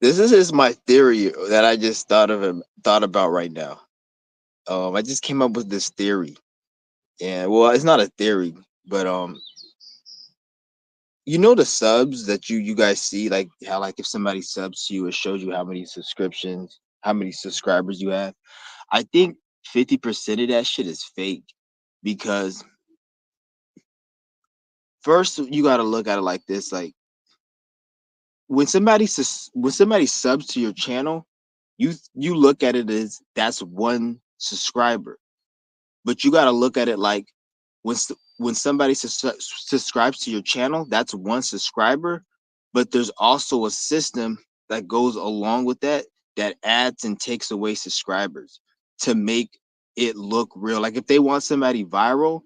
This is my theory that I just thought about right now. I just came up with this theory, and well, it's not a theory, but you know the subs that you guys see, like how like if somebody subs to you, it shows you how many subscriptions, how many subscribers you have. I think 50% of that shit is fake because first you got to look at it like this: like when somebody subs to your channel, you look at it as that's one subscriber, but you got to look at it like when somebody subscribes to your channel, that's one subscriber, but there's also a system that goes along with that that adds and takes away subscribers to make it look real. Like if they want somebody viral,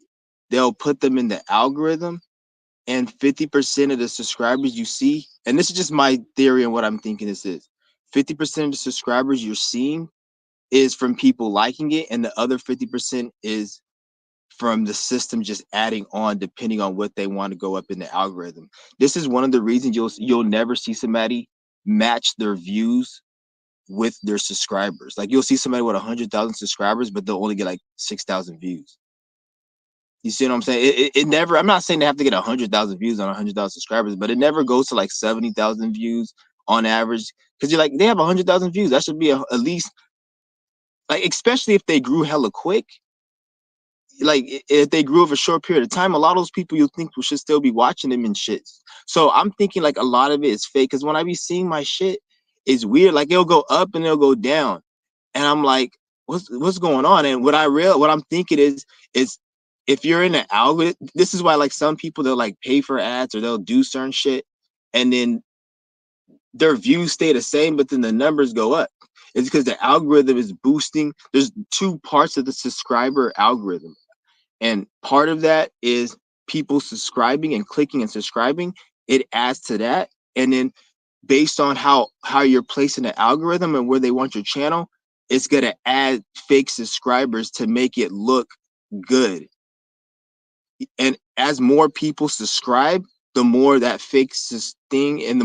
they'll put them in the algorithm, and 50% of the subscribers you see, and this is just my theory and what I'm thinking this is, 50% of the subscribers you're seeing is from people liking it, and the other 50% is from the system just adding on depending on what they want to go up in the algorithm. This is one of the reasons you'll never see somebody match their views with their subscribers. Like you'll see somebody with 100,000 subscribers, but they'll only get like 6,000 views. You see what I'm saying? It never. I'm not saying they have to get 100,000 views on 100,000 subscribers, but it never goes to like 70,000 views on average. Because you're like, they have 100,000 views. That should be at least like, especially if they grew hella quick. Like if they grew over a short period of time, a lot of those people you think should still be watching them and shit. So I'm thinking like a lot of it is fake. Because when I be seeing my shit, it's weird. Like it'll go up and it'll go down, and I'm like, what's going on? And what I'm thinking is if you're in an algorithm, this is why like some people they'll like pay for ads or they'll do certain shit, and then their views stay the same, but then the numbers go up. It's because the algorithm is boosting. There's two parts of the subscriber algorithm, and part of that is people subscribing and clicking and subscribing. It adds to that, and then based on how you're placing the algorithm and where they want your channel, it's gonna add fake subscribers to make it look good. And as more people subscribe, the more that fake thing, and the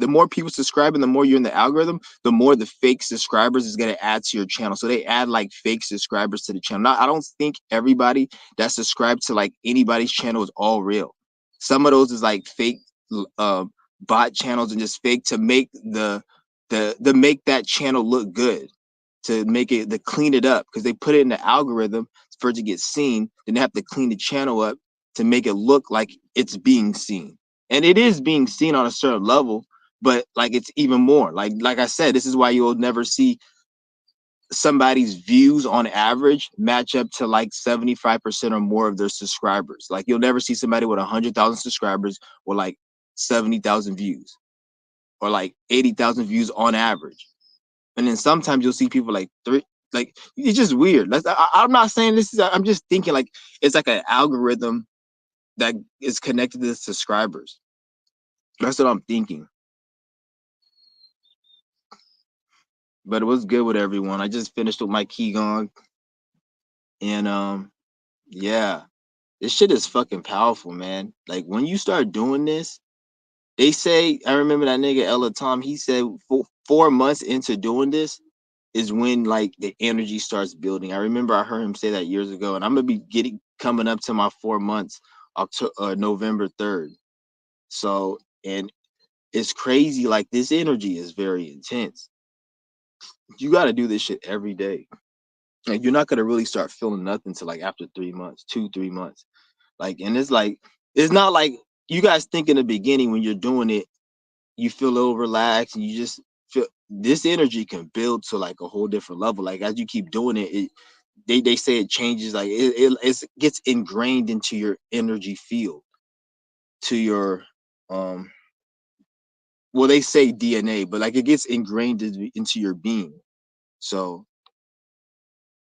more people subscribe, and the more you're in the algorithm, the more the fake subscribers is gonna add to your channel. So they add like fake subscribers to the channel. Now, I don't think everybody that subscribed to like anybody's channel is all real. Some of those is like fake uh, bot channels and just fake to make the make that channel look good, to make it to clean it up because they put it in the algorithm for it to get seen. Then they have to clean the channel up to make it look like it's being seen. And it is being seen on a certain level, but like it's even more. Like I said, this is why you'll never see somebody's views on average match up to like 75% or more of their subscribers. Like you'll never see somebody with 100,000 subscribers with like 70,000 views or like 80,000 views on average. And then sometimes you'll see people like three. Like it's just weird. I'm not saying this is. I'm just thinking like it's like an algorithm that is connected to the subscribers. That's what I'm thinking. But it was good with everyone. I just finished with my Qigong, and yeah, this shit is fucking powerful, man. Like when you start doing this, they say. I remember that nigga Ella Tom. He said 4 months into doing this is when like the energy starts building. I remember I heard him say that years ago, and I'm gonna be getting coming up to my 4 months, November 3rd. So, and it's crazy. Like this energy is very intense. You got to do this shit every day. Like you're not gonna really start feeling nothing till like after 3 months, 2, 3 months. Like, it's not like you guys think in the beginning when you're doing it, you feel a little relaxed and you just feel this energy can build to like a whole different level. Like as you keep doing it, they say it changes. Like it gets ingrained into your energy field, to your um. Well, they say DNA, but like it gets ingrained into your being. So,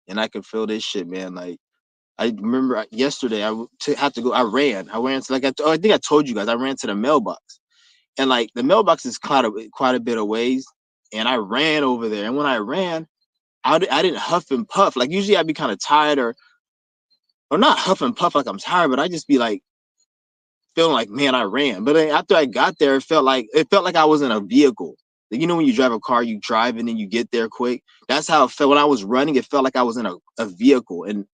and I can feel this shit, man. Like I remember yesterday, had to go. I ran. I ran to like I think I told you guys. I ran to the mailbox, and like the mailbox is quite a bit of ways. And I ran over there. And when I ran, I didn't huff and puff. Like usually I'd be kind of tired or not huff and puff like I'm tired, but I just be like feeling like man I ran. But then after I got there, it felt like I was in a vehicle. Like, you know, when you drive a car, you drive and then you get there quick. That's how it felt when I was running. It felt like I was in a vehicle and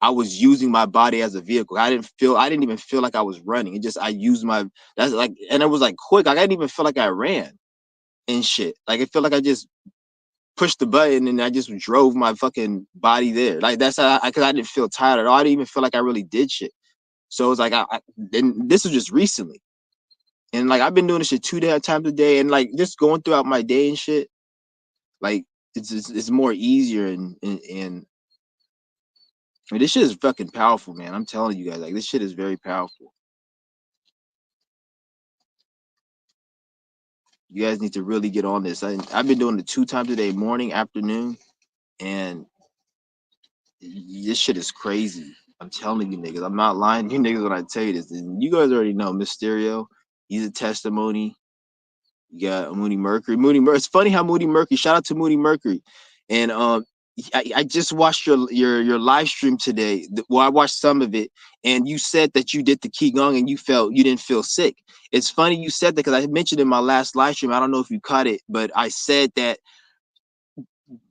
I was using my body as a vehicle. I didn't even feel like I was running. It just, I used my, that's like, and it was like quick. Like, I didn't even feel like I ran and shit. Like, it felt like I just pushed the button and I just drove my fucking body there. Like, that's how cause I didn't feel tired at all. I didn't even feel like I really did shit. So it was like, and this was just recently. And like, I've been doing this shit 2 times a day and like just going throughout my day and shit. Like, it's more easier and this shit is fucking powerful, man. I'm telling you guys, like, this shit is very powerful. You guys need to really get on this. I've been doing it 2 times a day, morning, afternoon, and this shit is crazy. I'm telling you niggas. I'm not lying to you niggas when I tell you this. And you guys already know Mysterio. He's a testimony. You got Moody Mercury. It's funny how Moody Mercury. Shout out to Moody Mercury. And I just watched your live stream today. Well, I watched some of it, and you said that you did the qigong and you didn't feel sick. It's funny you said that because I mentioned in my last live stream. I don't know if you caught it, but I said that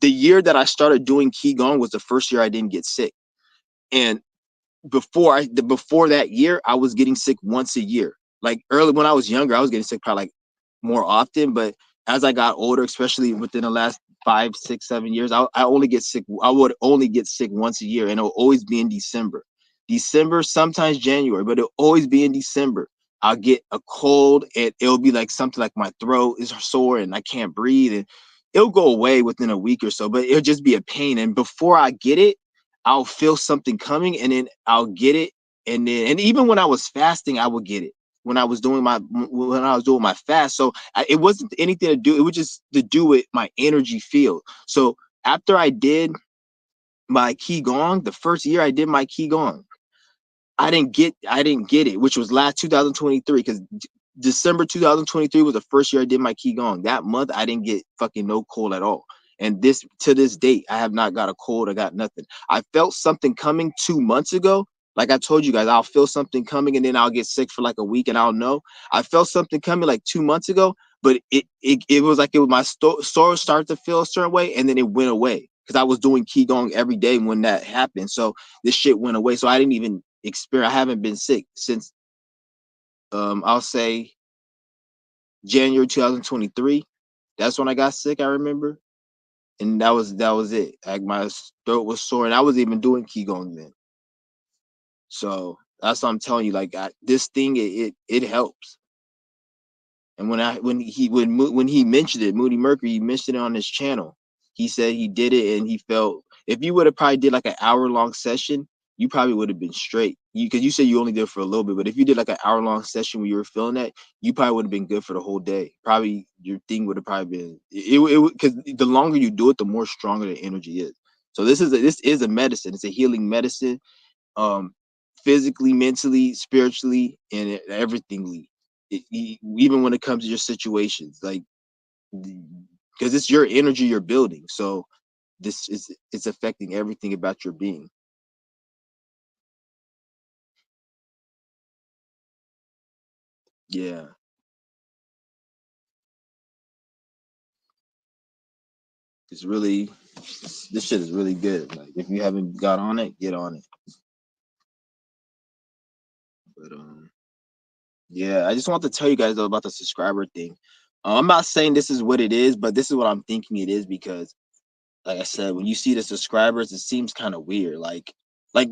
the year that I started doing qigong was the first year I didn't get sick. And before that year, I was getting sick once a year. Like early when I was younger, I was getting sick probably like more often. But as I got older, especially within the last 5, 6, 7 years, I only get sick. I would only get sick once a year, and it'll always be in December. December, sometimes January, but it'll always be in December. I'll get a cold, and it'll be like something like my throat is sore and I can't breathe, and it'll go away within a week or so. But it'll just be a pain, and before I get it, I'll feel something coming, and then I'll get it, and even when I was fasting, I would get it when I was doing my fast. So it wasn't anything to do. It was just to do with my energy field. So after I did my qigong, the first year I did my qigong, I didn't get it, which was last 2023 because December 2023 was the first year I did my qigong. That month I didn't get fucking no cold at all. And this to this date, I have not got a cold. I got nothing. I felt something coming 2 months ago. Like I told you guys, I'll feel something coming and then I'll get sick for like a week and I'll know. I felt something coming like 2 months ago, but it was like it was my sore started to feel a certain way and then it went away because I was doing qigong every day when that happened. So this shit went away. So I didn't even experience. I haven't been sick since I'll say January 2023. That's when I got sick. I remember, and that was it. Like my throat was sore, and I was even doing qigong then. So that's what I'm telling you. Like this thing, it helps. And when he mentioned it, Moody Mercury, he mentioned it on his channel. He said he did it and he felt if you would have probably did like an hour-long session, you probably would have been straight. Because you said you only did it for a little bit, but if you did like an hour-long session where you were feeling that, you probably would have been good for the whole day. Probably your thing would have probably been it because the longer you do it, the more stronger the energy is. So this is a medicine. It's a healing medicine, um, physically, mentally, spiritually, and everythingly. Even when it comes to your situations, like because it's your energy you're building, so this is it's affecting everything about your being. Yeah, it's really this shit is really good. Like if you haven't got on it, get on it. But yeah, I just want to tell you guys though about the subscriber thing. I'm not saying this is what it is, but this is what I'm thinking it is because like I said, when you see the subscribers, it seems kind of weird. Like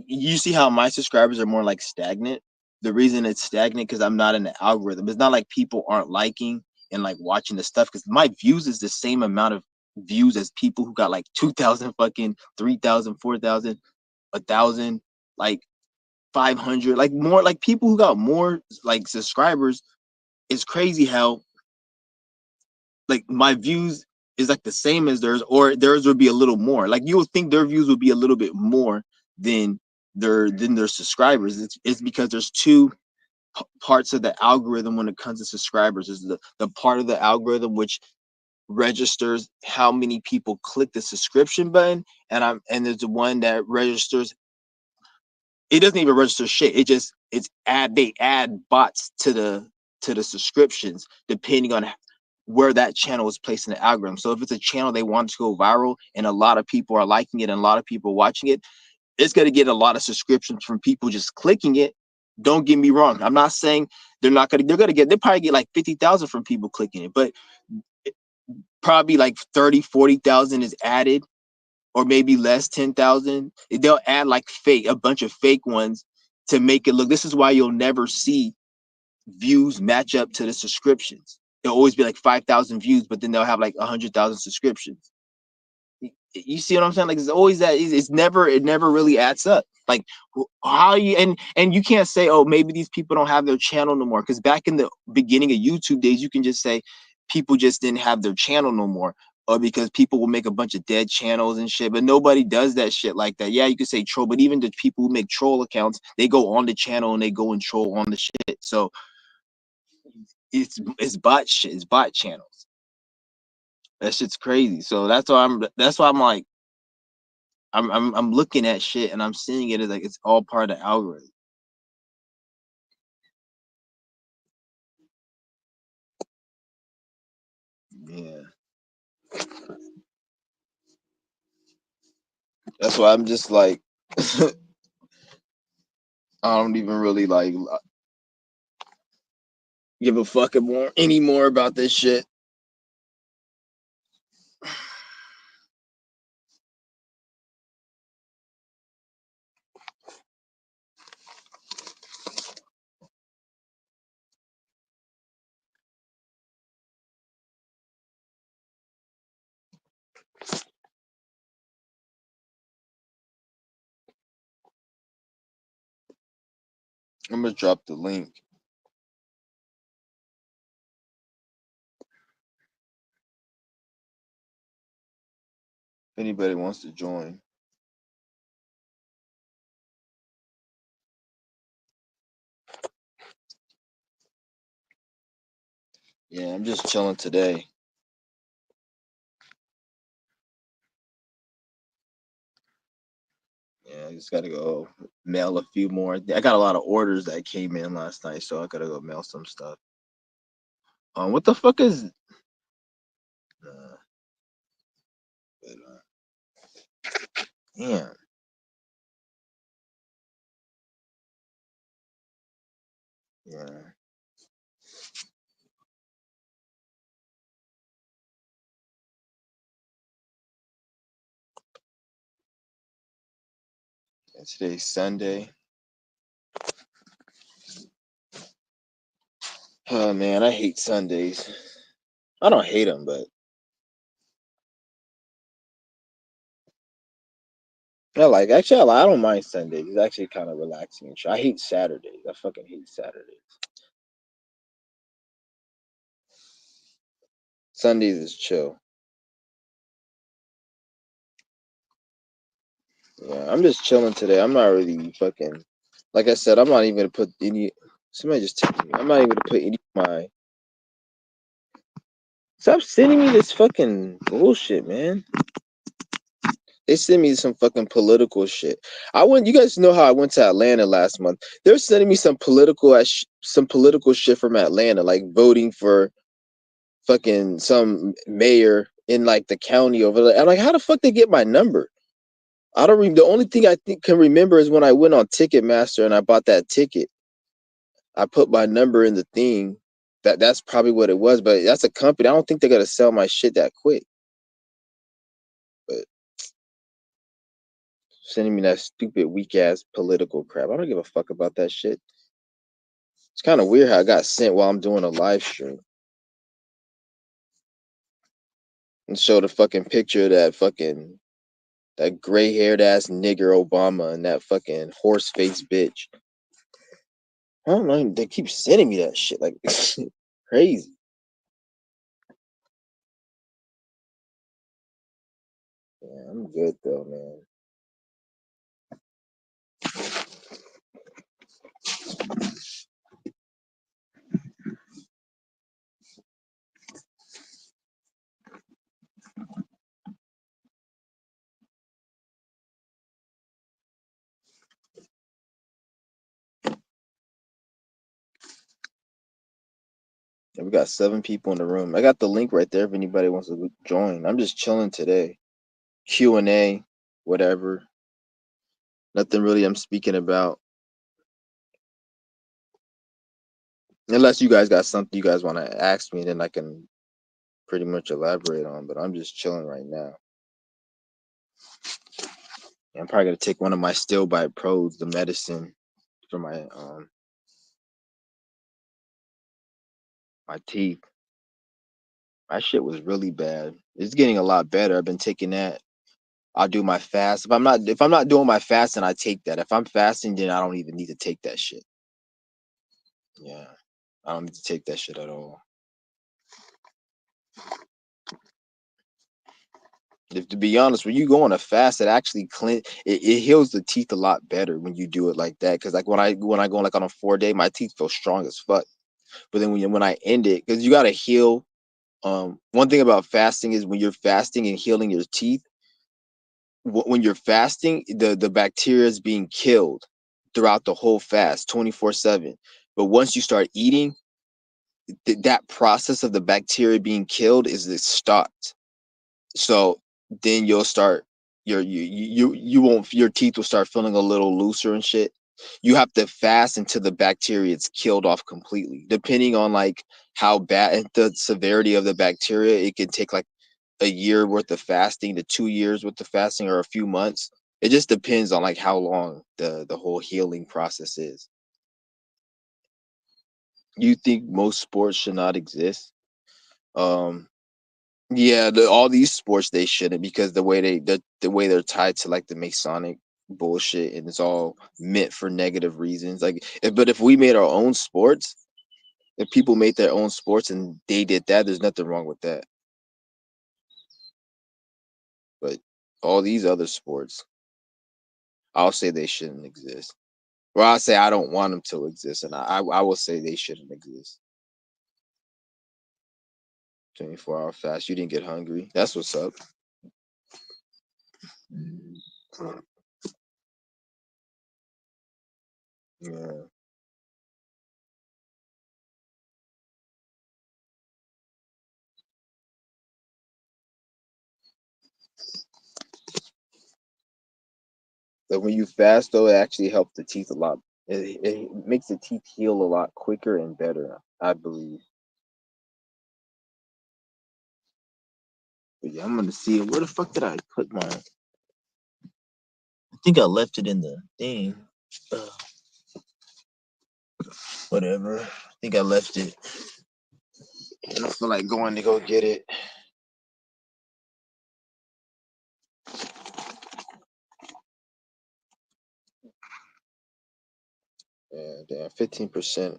you see how my subscribers are more like stagnant. The reason it's stagnant because I'm not in the algorithm. It's not like people aren't liking and like watching the stuff because my views is the same amount of views as people who got like 2,000 fucking 3,000, 4,000, 1,000, like 500, like more like people who got more like subscribers. It's crazy how like my views is like the same as theirs, or theirs would be a little more. Like you would think their views would be a little bit more than their subscribers. It's because there's two parts of the algorithm when it comes to subscribers. Is the part of the algorithm which registers how many people click the subscription button, and there's the one that registers it doesn't even register shit. They add bots to the subscriptions depending on where that channel is placed in the algorithm. So if it's a channel they want to go viral and a lot of people are liking it and a lot of people are watching it, it's going to get a lot of subscriptions from people just clicking it. Don't get me wrong. I'm not saying they're not going to, they'll probably get like 50,000 from people clicking it, but probably like 30, 40,000 is added, or maybe less, 10,000. They'll add like a bunch of fake ones to make it look. This is why you'll never see views match up to the subscriptions. It'll always be like 5,000 views, but then they'll have like 100,000 subscriptions. You see what I'm saying? Like it's always that. It never really adds up. Like how you and you can't say, oh, maybe these people don't have their channel no more. Because back in the beginning of YouTube days, you can just say people just didn't have their channel no more, or because people will make a bunch of dead channels and shit. But nobody does that shit like that. Yeah, you could say troll, but even the people who make troll accounts, they go on the channel and they go and troll on the shit. So it's bot shit. It's bot channels. That shit's crazy. So that's why I'm like. I'm looking at shit and I'm seeing it as like it's all part of the algorithm. Yeah. That's why I'm just like I don't even really like give a fuck anymore about this shit. I'm gonna drop the link. If anybody wants to join. Yeah, I'm just chilling today. Yeah, I just gotta go mail a few more. I got a lot of orders that came in last night, so I gotta go mail some stuff. What the fuck is? Uh, damn. Yeah. And today's Sunday. Oh man, I hate Sundays. I don't hate them, but I don't mind Sundays. It's actually kind of relaxing and shit. I hate Saturdays. I fucking hate Saturdays. Sundays is chill. Yeah, I'm just chilling today. I'm not really fucking. Like I said, I'm not even gonna put any. Somebody just texted me. I'm not even gonna put any of my. Stop sending me this fucking bullshit, man. They send me some fucking political shit. I went. You guys know how I went to Atlanta last month. They're sending me some some political shit from Atlanta, like voting for fucking some mayor in like the county over there. I'm like, how the fuck they get my number? I don't remember. The only thing I think can remember is when I went on Ticketmaster and I bought that ticket. I put my number in the thing. That's probably what it was, but that's a company. I don't think they're gonna sell my shit that quick. But sending me that stupid weak ass political crap. I don't give a fuck about that shit. It's kind of weird how I got sent while I'm doing a live stream and show the fucking picture of that gray haired ass nigger Obama and that fucking horse face bitch. I don't know. They keep sending me that shit like crazy. Yeah, I'm good though, man. Yeah, we got 7 people in the room. I got the link right there if anybody wants to join. I'm just chilling today. Q&A, whatever. Nothing really I'm speaking about. Unless you guys got something you guys want to ask me, then I can pretty much elaborate on. But I'm just chilling right now. I'm probably gonna take one of my Still Bite Pros, the medicine for my teeth. My shit was really bad. It's getting a lot better. I've been taking that. I'll do my fast. If I'm not doing my fast, then I take that. If I'm fasting, then I don't even need to take that shit. Yeah. I don't need to take that shit at all. If to be honest, when you go on a fast, it actually it heals the teeth a lot better when you do it like that. Cause like when I go like on a 4 day, my teeth feel strong as fuck. But then when I end it, because you gotta heal. One thing about fasting is when you're fasting and healing your teeth, when you're fasting, the bacteria is being killed throughout the whole fast, 24/7. But once you start eating, that process of the bacteria being killed is stopped. So then you'll start you won't your teeth will start feeling a little looser and shit. You have to fast until the bacteria is killed off completely. Depending on like how bad the severity of the bacteria, it can take like a year worth of fasting to 2 years worth of fasting or a few months. It just depends on like how long the whole healing process is. You think most sports should not exist? Um Yeah, all these sports they shouldn't because the way they're tied to like the Masonic bullshit and it's all meant for negative reasons. But if we made our own sports, if people made their own sports and they did that, there's nothing wrong with that. But all these other sports, I'll say they shouldn't exist. Well, I'll say I don't want them to exist, and I will say they shouldn't exist. 24-hour fast. You didn't get hungry. That's what's up. Yeah. Like when you fast though, it actually helps the teeth a lot. It makes the teeth heal a lot quicker and better, I believe. But yeah, I'm gonna see it. Where the fuck did I put mine? I think I left it in the thing. Uh, Whatever. I think I left it. I don't feel like going to go get it. Yeah, damn, 15%.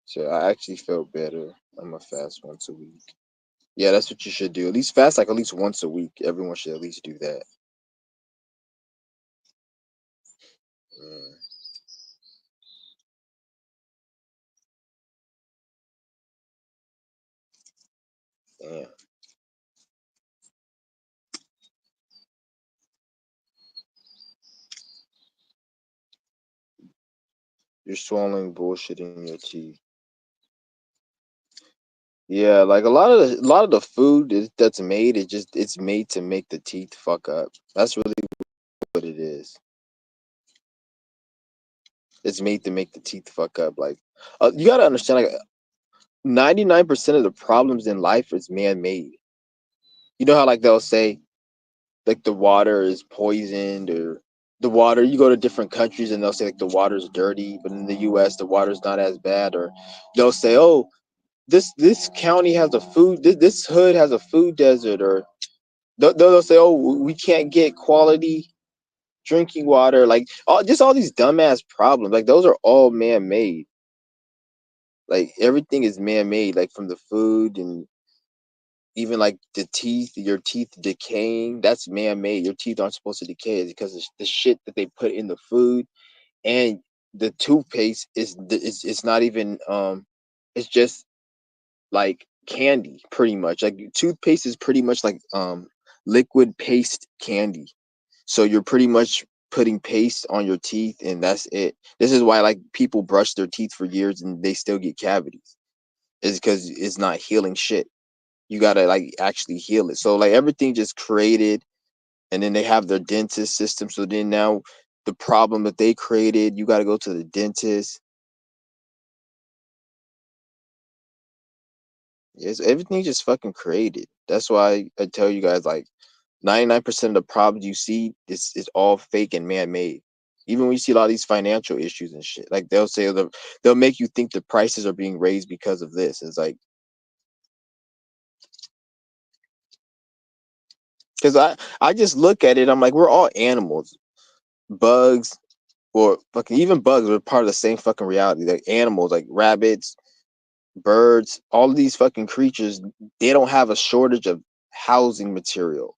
So I actually felt better. I'm gonna fast once a week. Yeah, that's what you should do. At least fast like at least once a week. Everyone should at least do that. Mm, damn. You're swallowing bullshit in your teeth. Yeah, like a lot of the food that's made, it's made to make the teeth fuck up. That's really what it is. It's made to make the teeth fuck up. Like, you gotta understand, like 99% of the problems in life is man-made. You know how like they'll say like the water is poisoned or the water. You go to different countries and they'll say like the water's dirty, but in the U.S. the water's not as bad. Or they'll say, oh, this county has a food. This hood has a food desert, or they'll say, "Oh, we can't get quality drinking water." Like all these dumbass problems. Like those are all man made. Like everything is man made. Like from the food and even like the teeth, your teeth decaying. That's man made. Your teeth aren't supposed to decay it's because of the shit that they put in the food and the toothpaste it's not even it's just like candy pretty much. Like toothpaste is pretty much like liquid paste candy. So you're pretty much putting paste on your teeth and that's it. This is why like people brush their teeth for years and they still get cavities. Is because it's not healing shit. You gotta like actually heal it. So like everything just created, and then they have their dentist system. So then now the problem that they created, you gotta go to the dentist. Yes, everything just fucking created. That's why I tell you guys like 99% of the problems you see is all fake and man made. Even when you see a lot of these financial issues and shit, like they'll make you think the prices are being raised because of this. It's like because I just look at it, I'm like, we're all animals, bugs, or fucking even bugs are part of the same fucking reality. Like animals, like rabbits, birds, all of these fucking creatures, they don't have a shortage of housing material,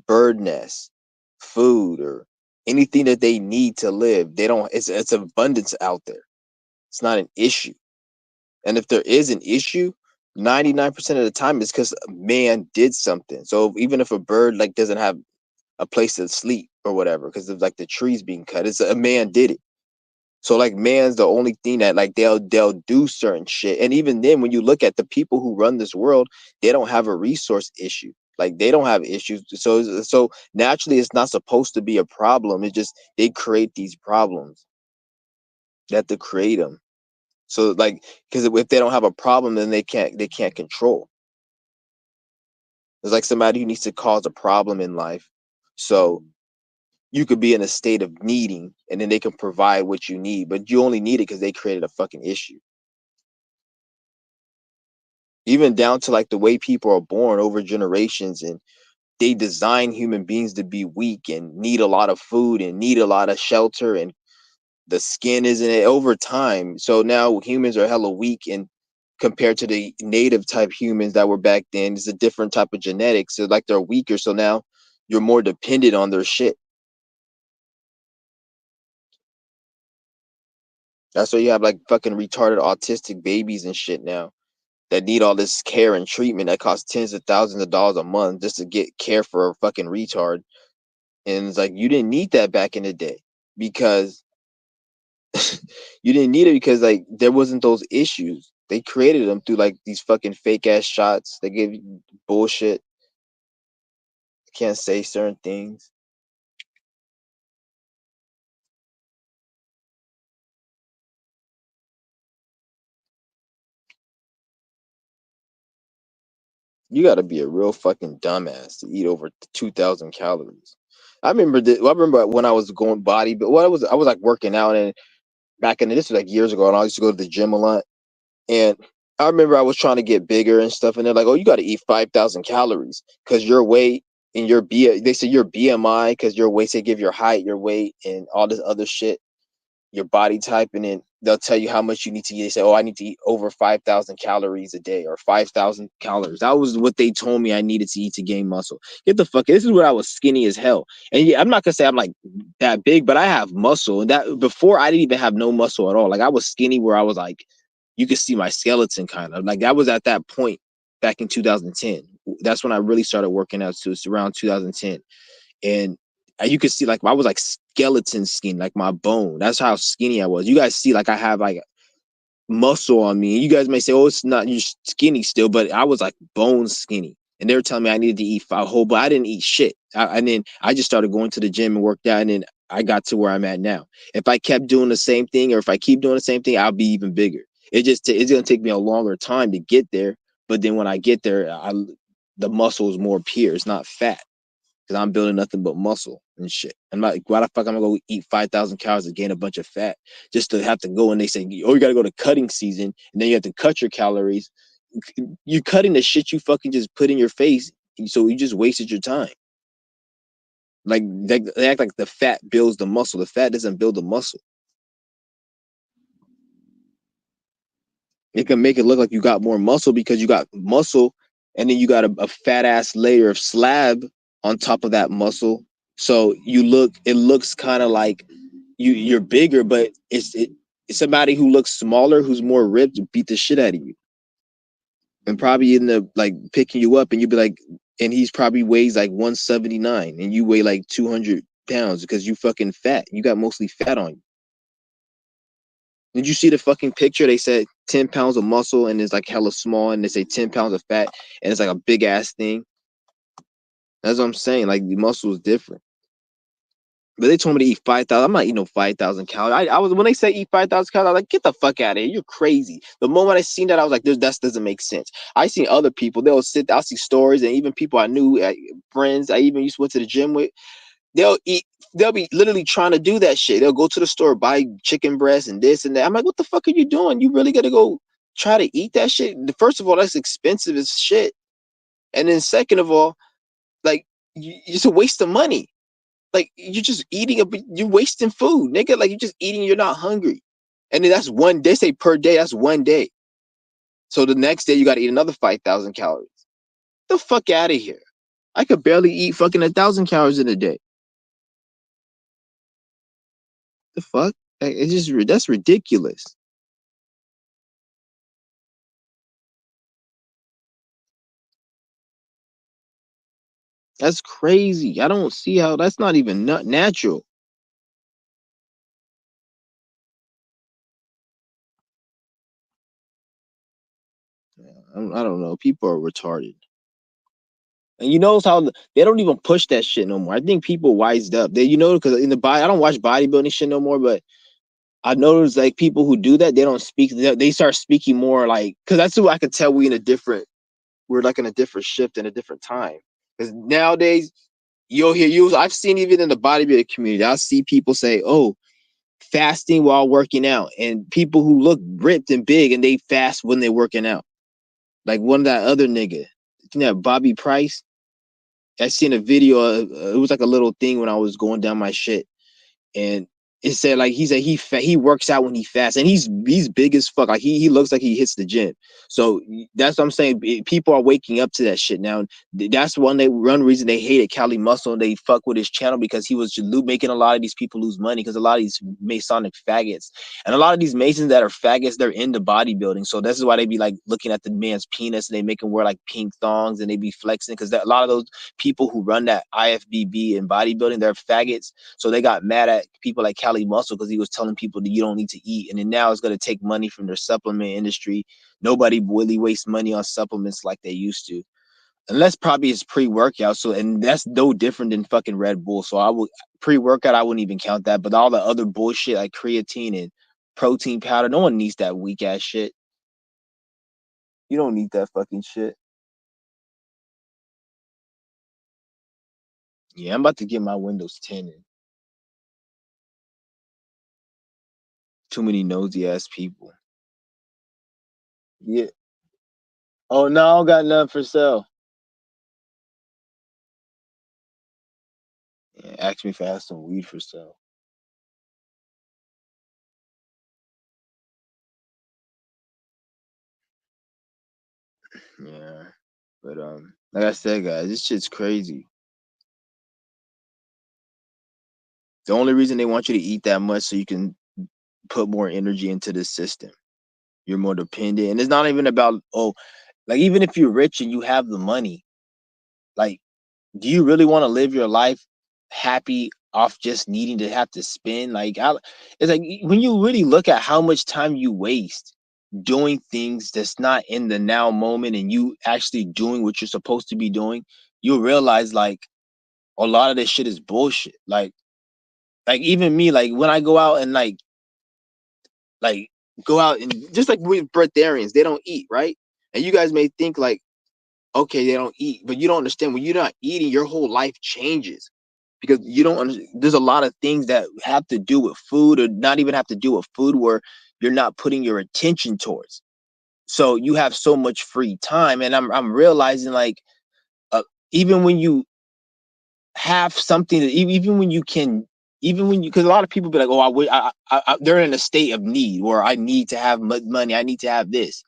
bird nests, food, or anything that they need to live. They don't. It's abundance out there. It's not an issue. And if there is an issue, 99% of the time it's because man did something. So even if a bird like doesn't have a place to sleep or whatever, because of like the trees being cut, it's a man did it. So like man's the only thing that like they'll do certain shit. And even then, when you look at the people who run this world, they don't have a resource issue. Like they don't have issues. So naturally, it's not supposed to be a problem. It just they create these problems. They have to create them. So like because if they don't have a problem, then they can't control. It's like somebody who needs to cause a problem in life. So you could be in a state of needing, and then they can provide what you need, but you only need it because they created a fucking issue. Even down to like the way people are born over generations, and they design human beings to be weak and need a lot of food and need a lot of shelter, and the skin isn't it over time. So now humans are hella weak, and compared to the native type humans that were back then, it's a different type of genetics. So like they're weaker. So now you're more dependent on their shit. That's why you have like fucking retarded autistic babies and shit now that need all this care and treatment that costs tens of thousands of dollars a month just to get care for a fucking retard. And it's like you didn't need that back in the day because you didn't need it because like there wasn't those issues. They created them through like these fucking fake ass shots. They gave you bullshit. Can't say certain things. You got to be a real fucking dumbass to eat over 2,000 calories. I remember when I was going body, but what I was like working out, and back in this was like years ago, and I used to go to the gym a lot. And I remember I was trying to get bigger and stuff, and they're like, "Oh, you got to eat 5,000 calories because your weight and your B." They say your BMI because your weight. They give your height, your weight, and all this other shit, your body type, and then they'll tell you how much you need to eat. They say, "Oh, I need to eat over 5,000 calories a day or 5,000 calories." That was what they told me I needed to eat to gain muscle. Get the fuck. This is when I was skinny as hell, and yeah, I'm not gonna say I'm like that big, but I have muscle. And that before I didn't even have no muscle at all. Like I was skinny where I was like, you could see my skeleton kind of like that was at that point back in 2010. That's when I really started working out. So it's around 2010, and you could see like I was like skeleton skin, like my bone. That's how skinny I was. You guys see like I have like muscle on me. You guys may say, "Oh, it's not you're skinny still," but I was like bone skinny. And they were telling me I needed to eat a whole, but I didn't eat shit. And then I just started going to the gym and worked out, and then I got to where I'm at now. If I kept doing the same thing, or if I keep doing the same thing, I'll be even bigger. It's gonna take me a longer time to get there, but then when I get there, the muscle is more pure. It's not fat because I'm building nothing but muscle and shit. I'm not, why the fuck I'm gonna go eat 5,000 calories to gain a bunch of fat just to have to go, and they say, oh, you gotta go to cutting season and then you have to cut your calories. You're cutting the shit you fucking just put in your face, so you just wasted your time. Like they act like the fat builds the muscle. The fat doesn't build the muscle. It can make it look like you got more muscle because you got muscle, and then you got a fat ass layer of slab on top of that muscle. So it looks kind of like you're bigger, but it's somebody who looks smaller, who's more ripped, beat the shit out of you, and probably end up like picking you up, and you'd be like, and he's probably weighs like 179, and you weigh like 200. pounds because you fucking fat. You got mostly fat on you. Did you see the fucking picture? They said 10 pounds of muscle and it's like hella small, and they say 10 pounds of fat and it's like a big ass thing. That's what I'm saying. Like the muscle is different. But they told me to eat 5,000. I'm not eating no 5,000 calories. I was when they say eat 5,000 calories, I was like, get the fuck out of here. You're crazy. The moment I seen that, I was like, that doesn't make sense. I seen other people. I'll see stories, and even people I knew, friends I even used to went to the gym with. They'll eat. They'll be literally trying to do that shit. They'll go to the store, buy chicken breast and this and that. I'm like, what the fuck are you doing? You really gotta go try to eat that shit? First of all, that's expensive as shit. And then second of all, like, it's a waste of money. Like you're just you're wasting food, nigga. Like you're just eating, you're not hungry. And then that's one day, they say per day, that's one day. So the next day you gotta eat another 5,000 calories. Get the fuck out of here. I could barely eat fucking 1,000 calories in a day. The fuck? Like, it's just that's ridiculous. That's crazy. I don't see how that's not even natural. I don't know. People are retarded. And you notice how they don't even push that shit no more. I think people wised up. Because in the body, I don't watch bodybuilding shit no more, but I noticed like people who do that, they don't speak. They start speaking more like, because that's who I could tell we're like in a different shift in a different time. Because nowadays, you'll hear you. I've seen even in the bodybuilding community, I see people say, "Oh, fasting while working out," and people who look ripped and big and they fast when they're working out. Like one of that other nigga, Bobby Price. I seen a video. It was like a little thing when I was going down my shit, and it said like he said he works out when he fasts, and he's big as fuck. Like he looks like he hits the gym. So that's what I'm saying. People are waking up to that shit now. That's one reason they hated Cali Muscle and they fuck with his channel, because he was making a lot of these people lose money, because a lot of these Masonic faggots and a lot of these Masons that are faggots, they're into bodybuilding. So this is why they be like looking at the man's penis and they make him wear like pink thongs and they be flexing, because a lot of those people who run that IFBB and bodybuilding, they're faggots. So they got mad at people like Cali Muscle because he was telling people that you don't need to eat. And then now it's going to take money from their supplement industry. Nobody really wastes money on supplements like they used to. Unless probably it's pre-workout. So, and that's no different than fucking Red Bull. So I would pre-workout, I wouldn't even count that. But all the other bullshit like creatine and protein powder, no one needs that weak ass shit. You don't need that fucking shit. Yeah, I'm about to get my Windows 10 in. Too many nosy ass people. Yeah. Oh no, I don't got nothing for sale. Yeah, ask me if I have some weed for sale. Yeah. But like I said, guys, this shit's crazy. The only reason they want you to eat that much so you can put more energy into the system. You're more dependent. And it's not even about, oh, like even if you're rich and you have the money, like, do you really want to live your life happy off just needing to have to spend? It's like when you really look at how much time you waste doing things that's not in the now moment and you actually doing what you're supposed to be doing, you'll realize like a lot of this shit is bullshit. Like even me, like when I go out and like go out and just like with breatharians, they don't eat, right? And you guys may think like, okay, they don't eat, but you don't understand, when you're not eating, your whole life changes, because you don't understand. There's a lot of things that have to do with food, or not even have to do with food, where you're not putting your attention towards. So you have so much free time, and I'm realizing like, uh, even when you have something that even when you can, even when you, because a lot of people be like, oh, they're in a state of need where I need to have money, I need to have this.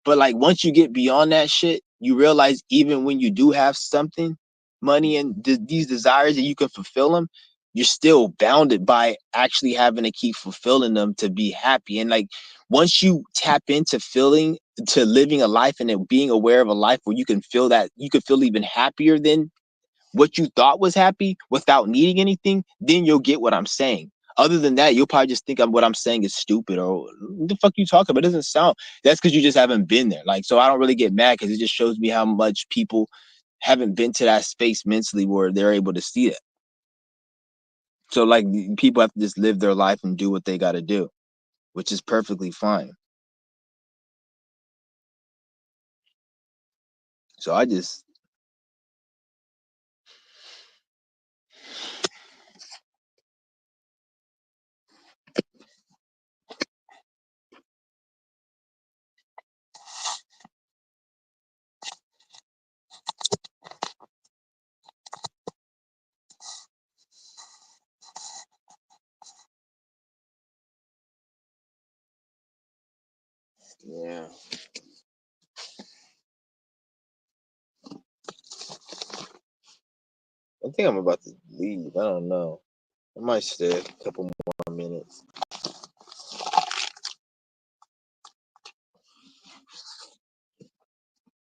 But like once you get beyond that shit, you realize even when you do have something, money and these desires, that you can fulfill them, you're still bounded by actually having to keep fulfilling them to be happy. And like once you tap into feeling, to living a life and then being aware of a life where you can feel that, you can feel even happier than what you thought was happy without needing anything, then you'll get what I'm saying. Other than that, you'll probably just think what I'm saying is stupid or what the fuck you talking about. It doesn't sound. That's because you just haven't been there. Like, so I don't really get mad because it just shows me how much people haven't been to that space mentally where they're able to see it. So like people have to just live their life and do what they got to do, which is perfectly fine. So I just yeah. I think I'm about to leave. I don't know. I might stay a couple more minutes.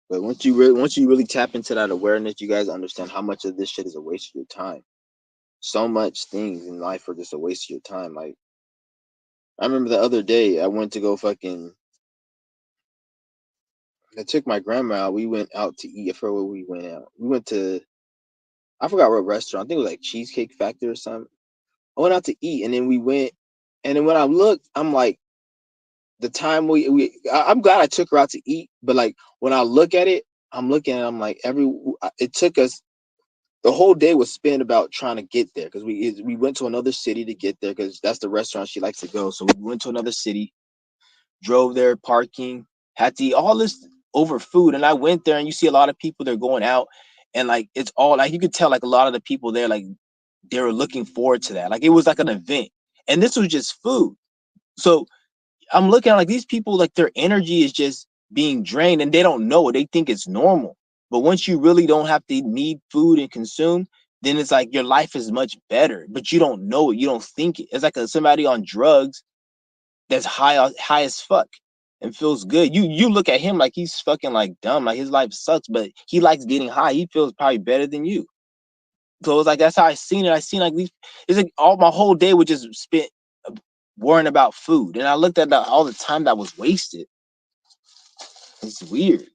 But once you really tap into that awareness, you guys understand how much of this shit is a waste of your time. So much things in life are just a waste of your time. Like I remember the other day I went to go fucking I took my grandma out. We went out to eat. I forgot where we went out. We went to I forgot what restaurant. I think it was like Cheesecake Factory or something. I went out to eat and then we went and then when I looked, I'm like the time I'm glad I took her out to eat, but like when I look at it, I'm looking at it, I'm like it took us the whole day was spent about trying to get there because we went to another city to get there because that's the restaurant she likes to go. So we went to another city, drove there, parking, had to eat all this over food. And I went there and you see a lot of people they're going out and like it's all like you could tell like a lot of the people there like they were looking forward to that. Like it was like an event. And this was just food. So I'm looking at like these people, like their energy is just being drained and they don't know it. They think it's normal. But once you really don't have to need food and consume, then it's like your life is much better, but you don't know it. You don't think it. It's like somebody on drugs that's high as fuck and feels good. You look at him like he's fucking like dumb, like his life sucks, but he likes getting high. He feels probably better than you. So it's like that's how I seen it. I seen like these. It's like all my whole day was just spent worrying about food, and I looked at all the time that was wasted. It's weird.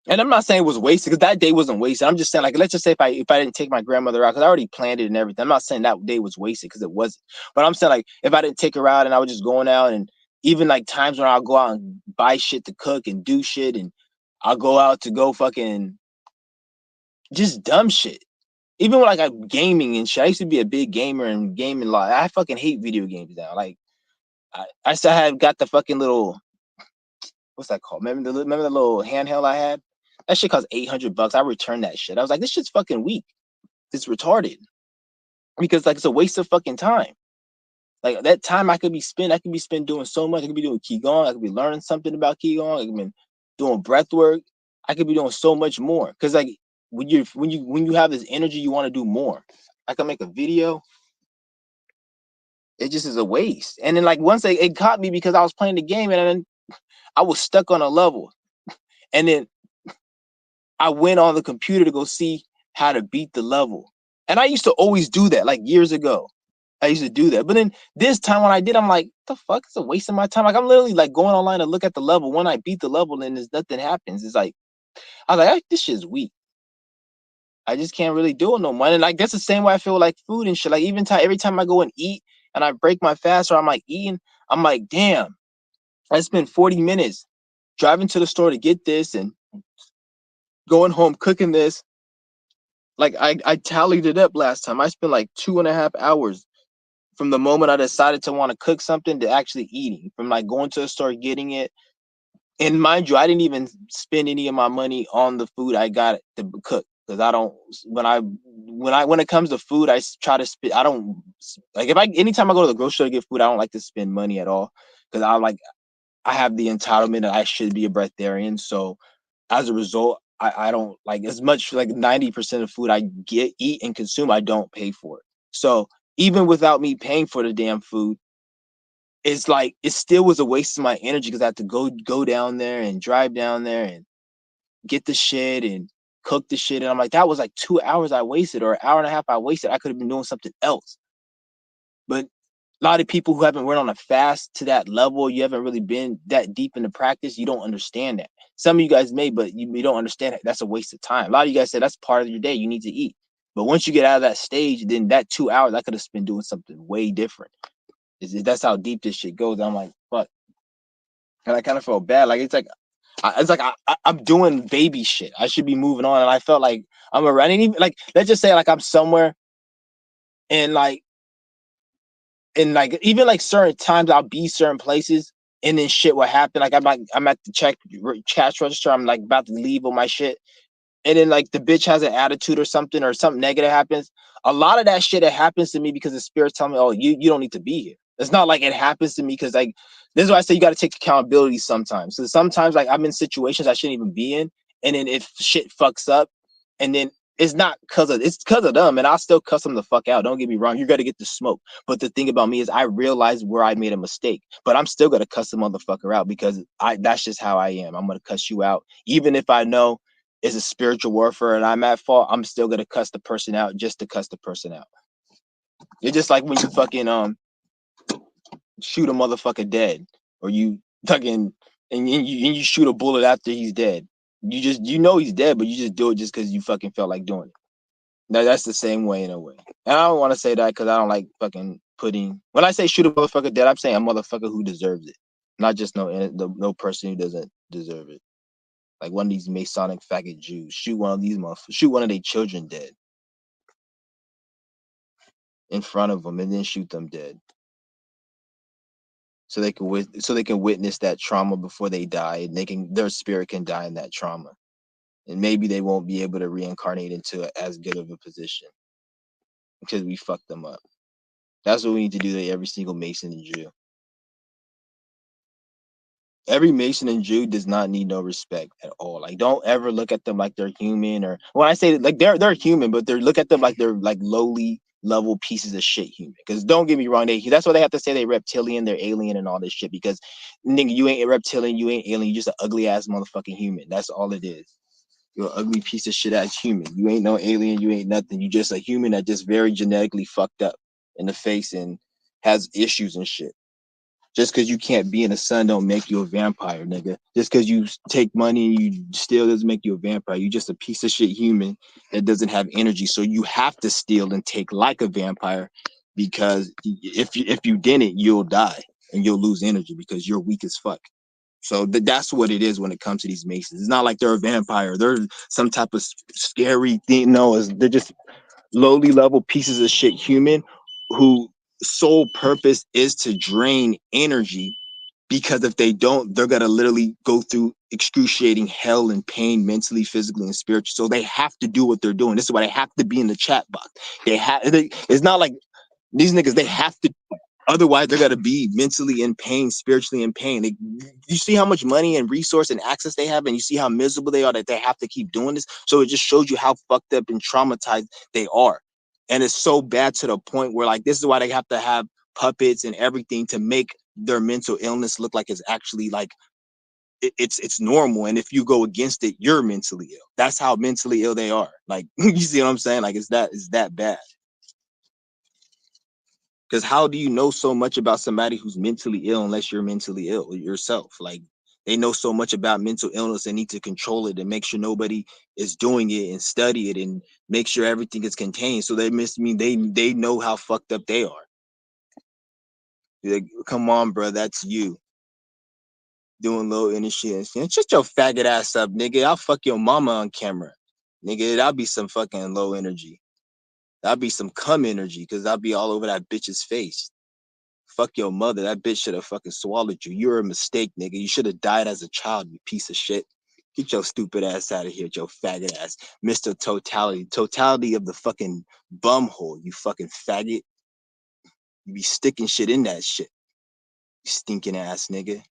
And I'm not saying it was wasted because that day wasn't wasted. I'm just saying, like, let's just say if I didn't take my grandmother out, because I already planned it and everything. I'm not saying that day was wasted because it wasn't. But I'm saying like if I didn't take her out and I was just going out and even like times when I'll go out and buy shit to cook and do shit and I'll go out to go fucking just dumb shit. Even when like I'm gaming and shit, I used to be a big gamer and gaming a lot. I fucking hate video games now. Like I still have got the fucking little what's that called? Remember the little handheld I had? That shit cost $800. I returned that shit. I was like, this shit's fucking weak. It's retarded because like it's a waste of fucking time. Like that time I could be spent doing so much. I could be doing qigong. I could be learning something about qigong. I could be doing breath work. I could be doing so much more. Because like when you have this energy, you want to do more. I could make a video. It just is a waste. And then like once it caught me because I was playing the game and then I was stuck on a level. And then I went on the computer to go see how to beat the level. And I used to always do that like years ago. I used to do that. But then this time when I did, I'm like, the fuck? It's a waste of my time. Like I'm literally like going online to look at the level. When I beat the level, then there's nothing happens. It's like I was like, this shit's weak. I just can't really do it no more. And like that's the same way I feel like food and shit. Like even every time I go and eat and I break my fast or I'm like eating, I'm like, damn, I spent 40 minutes driving to the store to get this and going home cooking this. Like I tallied it up last time. I spent like 2.5 hours from the moment I decided to want to cook something to actually eating. From like going to the store, getting it. And mind you, I didn't even spend any of my money on the food I got to cook. Because I don't when it comes to food, I try to spend I don't like if I anytime I go to the grocery store to get food, I don't like to spend money at all. Because I have the entitlement that I should be a breatharian. So as a result, I don't like as much like 90% of food I eat and consume, I don't pay for it. So even without me paying for the damn food, it's like it still was a waste of my energy because I had to go down there and drive down there and get the shit and cook the shit, and I'm like, that was like 2 hours I wasted, or an hour and a half I wasted. I could have been doing something else. But a lot of people who haven't went on a fast to that level, you haven't really been that deep into practice, you don't understand that. Some of you guys may, but you don't understand it. That's a waste of time. A lot of you guys said that's part of your day. You need to eat. But once you get out of that stage, then that 2 hours, I could have spent doing something way different. That's how deep this shit goes. I'm like, fuck. And I kind of felt bad. Like, I'm doing baby shit. I should be moving on. And I felt like I'm running. Even like, let's just say like I'm somewhere and like, even like certain times I'll be certain places and then shit will happen. Like I'm at the cash register. I'm like about to leave with my shit. And then like the bitch has an attitude or something negative happens. A lot of that shit that happens to me because the spirit tell me, oh, you don't need to be here. It's not like it happens to me because like this is why I say you got to take accountability sometimes. So sometimes like I'm in situations I shouldn't even be in, and then if shit fucks up, and then it's because of them, and I'll still cuss them the fuck out. Don't get me wrong, you got to get the smoke. But the thing about me is I realize where I made a mistake, but I'm still gonna cuss the motherfucker out because that's just how I am. I'm gonna cuss you out, even if I know it's a spiritual warfare and I'm at fault. I'm still gonna cuss the person out just to cuss the person out. It's just like when you fucking shoot a motherfucker dead, or you fucking and you shoot a bullet after he's dead. You know he's dead, but you just do it just because you fucking felt like doing it. Now that's the same way in a way. And I don't want to say that because I don't like fucking putting. When I say shoot a motherfucker dead, I'm saying a motherfucker who deserves it, not just no person who doesn't deserve it. Like one of these Masonic faggot Jews, shoot one of these motherfuckers, shoot one of their children dead in front of them, and then shoot them dead, so they can witness that trauma before they die, and their spirit can die in that trauma, and maybe they won't be able to reincarnate into as good of a position because we fucked them up. That's what we need to do to every single Mason and Jew. Every Mason and Jew does not need no respect at all. Like, don't ever look at them like they're human, or when I say like they're human, but look at them like they're like lowly level pieces of shit human. Because don't get me wrong, that's why they have to say they reptilian, they're alien and all this shit. Because nigga, you ain't a reptilian, you ain't alien, you just an ugly ass motherfucking human. That's all it is. You're an ugly piece of shit ass human. You ain't no alien, you ain't nothing. You just a human that just very genetically fucked up in the face and has issues and shit. Just because you can't be in the sun don't make you a vampire, nigga. Just because you take money and you steal doesn't make you a vampire. You just a piece of shit human that doesn't have energy. So you have to steal and take like a vampire, because if you didn't, you'll die and you'll lose energy because you're weak as fuck. So that's what it is when it comes to these Masons. It's not like they're a vampire. They're some type of scary thing. No, they're just lowly level pieces of shit human who sole purpose is to drain energy, because if they don't, they're gonna literally go through excruciating hell and pain mentally, physically, and spiritually. So they have to do what they're doing. This is why they have to be in the chat box. It's not like these niggas, they have to. Otherwise, they're gonna be mentally in pain, spiritually in pain. You see how much money and resource and access they have, and you see how miserable they are that they have to keep doing this. So it just shows you how fucked up and traumatized they are. And it's so bad to the point where, like, this is why they have to have puppets and everything to make their mental illness look like it's actually like it's normal. And if you go against it, you're mentally ill. That's how mentally ill they are. Like, you see what I'm saying? Like, it's that bad. Because how do you know so much about somebody who's mentally ill unless you're mentally ill yourself? Like, they know so much about mental illness, they need to control it and make sure nobody is doing it and study it and make sure everything is contained. So they know how fucked up they are. Like, come on, bro, that's you doing low energy and shit. Shut your faggot ass up, nigga. I'll fuck your mama on camera, nigga. That'll be some fucking low energy. That'll be some cum energy, because I'll be all over that bitch's face. Fuck your mother. That bitch should have fucking swallowed you. You're a mistake, nigga. You should have died as a child, you piece of shit. Get your stupid ass out of here, your faggot ass. Mr. Totality. Totality of the fucking bum hole, you fucking faggot. You be sticking shit in that shit. You stinking ass nigga.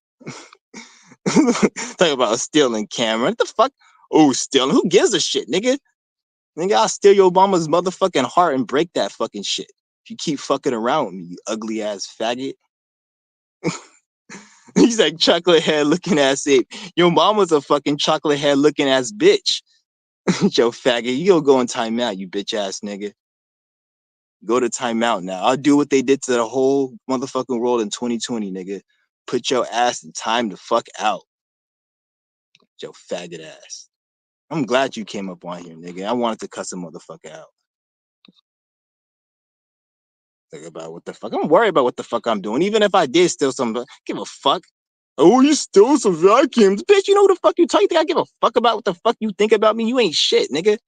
Talk about stealing camera. What the fuck? Oh, stealing. Who gives a shit, nigga? Nigga, I'll steal your mama's motherfucking heart and break that fucking shit. If you keep fucking around with me, you ugly ass faggot. He's like chocolate head looking ass ape. Your mama's a fucking chocolate head looking ass bitch. Yo, faggot, you go in timeout, you bitch ass nigga. Go to timeout now. I'll do what they did to the whole motherfucking world in 2020, nigga. Put your ass in time to fuck out. Yo, faggot ass. I'm glad you came up on here, nigga. I wanted to cuss a motherfucker out. Think about what the fuck. I'm worried about what the fuck I'm doing. Even if I did steal some, give a fuck. Oh, you stole some vacuums. Bitch, you know who the fuck you talk? You think I give a fuck about what the fuck you think about me? You ain't shit, nigga.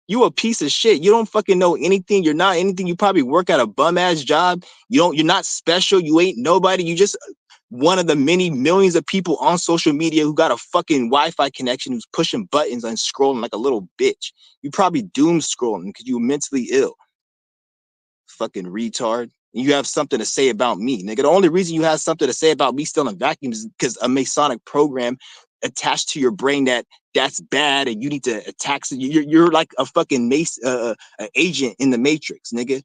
You a piece of shit. You don't fucking know anything. You're not anything. You probably work at a bum ass job. You're not special. You ain't nobody. You just one of the many millions of people on social media who got a fucking Wi-Fi connection who's pushing buttons and scrolling like a little bitch. You probably doom scrolling because you're mentally ill. Fucking retard. You have something to say about me, nigga. The only reason you have something to say about me stealing vacuums is because a Masonic program attached to your brain that's bad and you need to attack. You're like a fucking agent in the Matrix, nigga.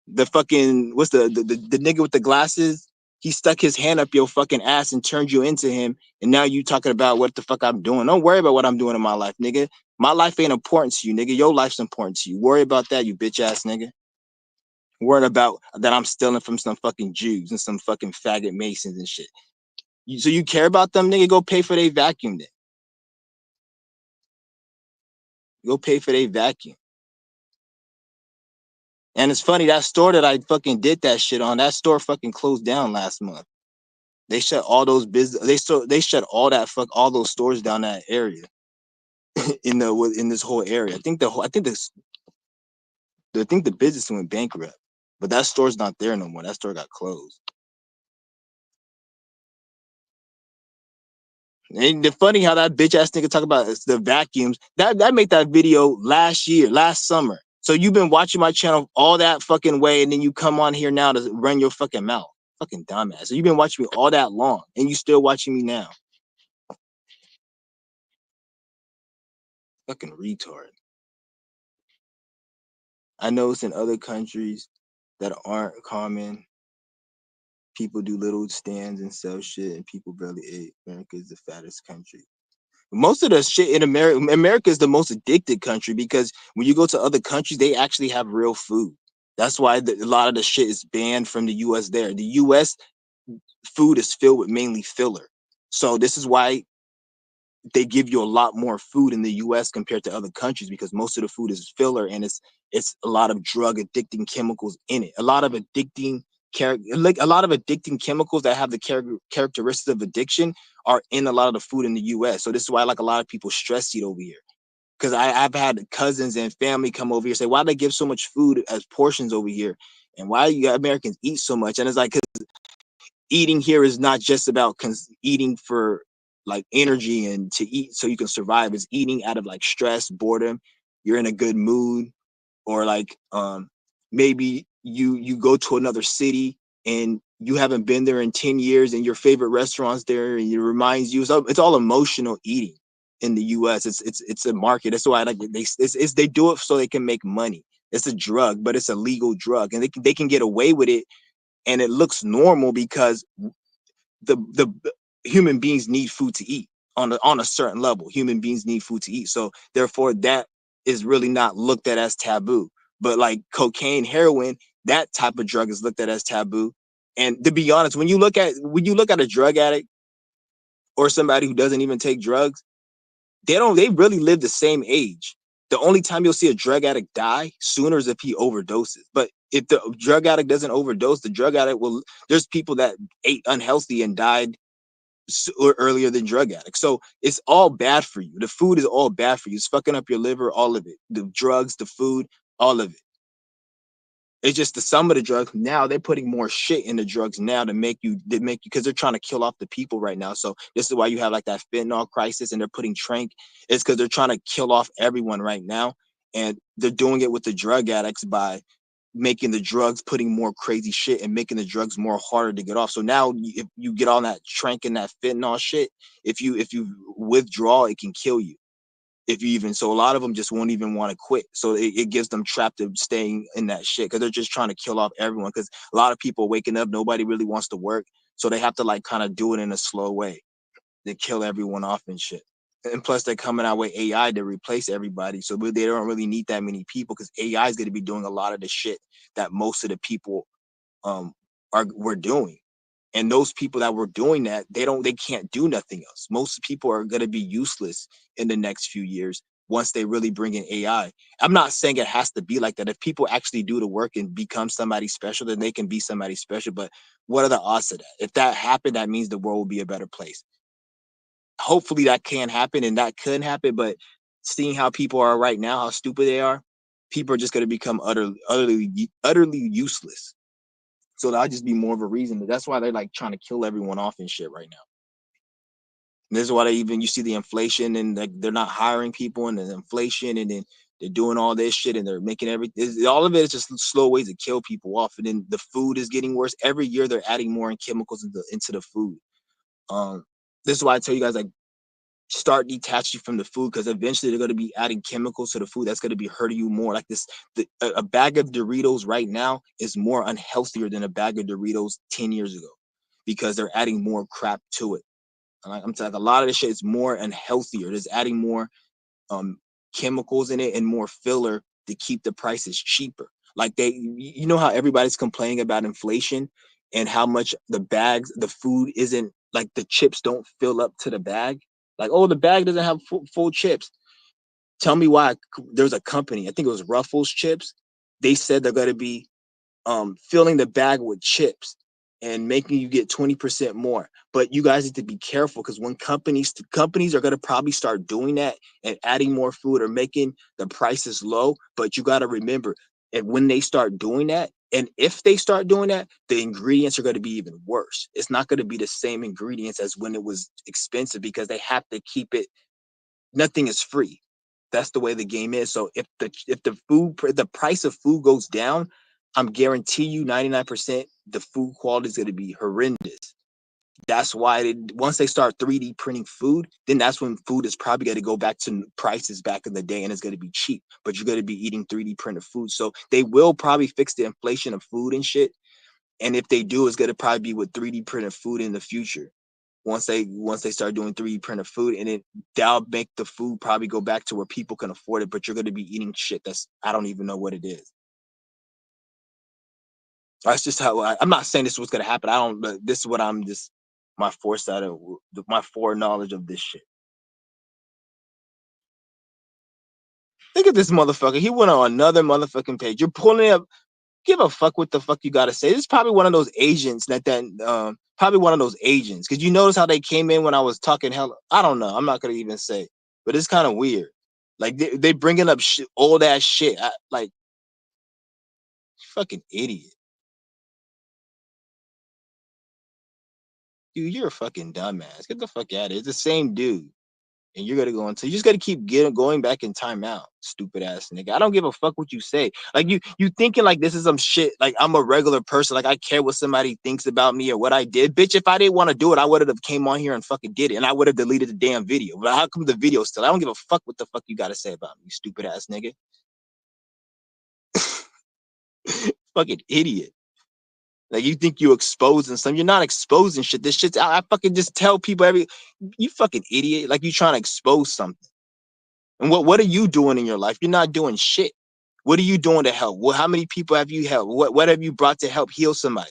The fucking what's the nigga with the glasses? He stuck his hand up your fucking ass and turned you into him, and now you talking about what the fuck I'm doing. Don't worry about what I'm doing in my life, nigga. My life ain't important to you, nigga. Your life's important to you. Worry about that, you bitch ass nigga. Worried about that I'm stealing from some fucking Jews and some fucking faggot Masons and shit. So you care about them, nigga? Go pay for their vacuum then. Go pay for their vacuum. And it's funny, that store that I fucking did that shit on, that store fucking closed down last month. They shut all those business. They shut all those stores down that area in this whole area. I think the business went bankrupt, but that store's not there no more. That store got closed. And the funny how that bitch ass nigga talk about the vacuums. That made that video last summer. So you've been watching my channel all that fucking way, and then you come on here now to run your fucking mouth. Fucking dumbass. So you've been watching me all that long, and you still watching me now. Fucking retard. I know it's in other countries that aren't common. People do little stands and sell shit, and people barely eat. America is the fattest country. Most of the shit in America is the most addicted country because when you go to other countries, they actually have real food. That's why a lot of the shit is banned from the U.S. there. The U.S. food is filled with mainly filler. So this is why they give you a lot more food in the US compared to other countries because most of the food is filler and it's a lot of drug addicting chemicals in it. A lot of addicting chemicals that have the characteristics of addiction are in a lot of the food in the US. So this is why like a lot of people stress eat over here. Because I've had cousins and family come over here say, why do they give so much food as portions over here? And why you Americans eat so much? And it's like, eating here is not just about eating for like energy and to eat so you can survive. It's eating out of like stress, boredom. You're in a good mood, or like maybe you go to another city and you haven't been there in 10 years and your favorite restaurant's there and it reminds you. So it's all emotional eating in the US. It's a market. That's why like they do it so they can make money. It's a drug, but it's a legal drug, and they can get away with it, and it looks normal because the human beings need food to eat on a certain level. Human beings need food to eat, so therefore that is really not looked at as taboo. But like cocaine, heroin, that type of drug is looked at as taboo. And to be honest, when you look at a drug addict or somebody who doesn't even take drugs, they really live the same age. The only time you'll see a drug addict die sooner is if he overdoses. But if the drug addict doesn't overdose, the drug addict will. There's people that ate unhealthy and died earlier than drug addicts. So it's all bad for you. The food is all bad for you. It's fucking up your liver, all of it. The drugs, the food, all of it. It's just the sum of the drugs. Now they're putting more shit in the drugs now to make you because they're trying to kill off the people right now. So this is why you have like that fentanyl crisis and they're putting trank. It's because they're trying to kill off everyone right now. And they're doing it with the drug addicts by making the drugs, putting more crazy shit and making the drugs more harder to get off. So now if you get on that trank and that fentanyl shit, if you withdraw, it can kill you. If you even so, a lot of them just won't even want to quit. So it gives them trapped to staying in that shit because they're just trying to kill off everyone. Because a lot of people waking up, nobody really wants to work, so they have to like kind of do it in a slow way to kill everyone off and shit. And plus, they're coming out with AI to replace everybody. So they don't really need that many people because AI is going to be doing a lot of the shit that most of the people um were doing. And those people that were doing that, they can't do nothing else. Most people are going to be useless in the next few years once they really bring in AI. I'm not saying it has to be like that. If people actually do the work and become somebody special, then they can be somebody special. But what are the odds of that? If that happened, that means the world will be a better place. Hopefully that can happen and that could happen, but seeing how people are right now, how stupid they are, people are just going to become utterly useless. So that'll just be more of a reason. That's why they're like trying to kill everyone off and shit right now. And this is why you see the inflation and like they're not hiring people and the inflation and then they're doing all this shit and they're making everything. All of it is just slow ways to kill people off. And then the food is getting worse. Every year they're adding more chemicals into the food. Um, this is why I tell you guys like start detaching from the food because eventually they're going to be adding chemicals to the food that's going to be hurting you more. Like a bag of Doritos right now is more unhealthier than a bag of Doritos 10 years ago because they're adding more crap to it. I'm telling you, a lot of this shit is more unhealthier. There's adding more um chemicals in it and more filler to keep the prices cheaper. Like you know how everybody's complaining about inflation and how much the food isn't like the chips don't fill up to the bag. Like, oh, the bag doesn't have full chips. Tell me why. There's a company, I think it was Ruffles Chips. They said they're going to be filling the bag with chips and making you get 20% more. But you guys need to be careful because when companies are going to probably start doing that and adding more food or making the prices low. But you got to remember, and when they start doing that, and if they start doing that, the ingredients are going to be even worse. It's not going to be the same ingredients as when it was expensive because they have to keep it. Nothing is free. That's the way the game is. So if the price of food goes down, I'm guarantee you 99% the food quality is going to be horrendous. That's why once they start 3D printing food, then that's when food is probably going to go back to prices back in the day and it's going to be cheap, but you're going to be eating 3D printed food. So they will probably fix the inflation of food and shit. And if they do, it's going to probably be with 3D printed food in the future once they start doing 3D printed food, and that'll make the food probably go back to where people can afford it, but you're going to be eating shit that's I don't even know what it is. That's just how I'm not saying this is what's going to happen. I don't. But this is what I'm just my foresight of my foreknowledge of this shit. Look at this motherfucker. He went on another motherfucking page. You're pulling up. Give a fuck what the fuck you gotta say. This is probably one of those agents probably one of those agents. Cause you notice how they came in when I was talking hell. I don't know. I'm not gonna even say, but it's kind of weird. Like they bringing up old ass shit. Like fucking idiot, dude. You're a fucking dumbass. Get the fuck out of here. It's the same dude. And you're gonna go into you just gotta keep going back in timeout, stupid ass nigga. I don't give a fuck what you say. Like you thinking like this is some shit, like I'm a regular person, like I care what somebody thinks about me or what I did. Bitch, if I didn't want to do it, I would have came on here and fucking did it and I would have deleted the damn video. But how come the video still? I don't give a fuck what the fuck you gotta say about me, you stupid ass nigga. Fucking idiot. Like you think you exposing something. You're not exposing shit. This shit's I fucking just tell people you fucking idiot. Like you trying to expose something. And what are you doing in your life? You're not doing shit. What are you doing to help? How many people have you helped? What have you brought to help heal somebody?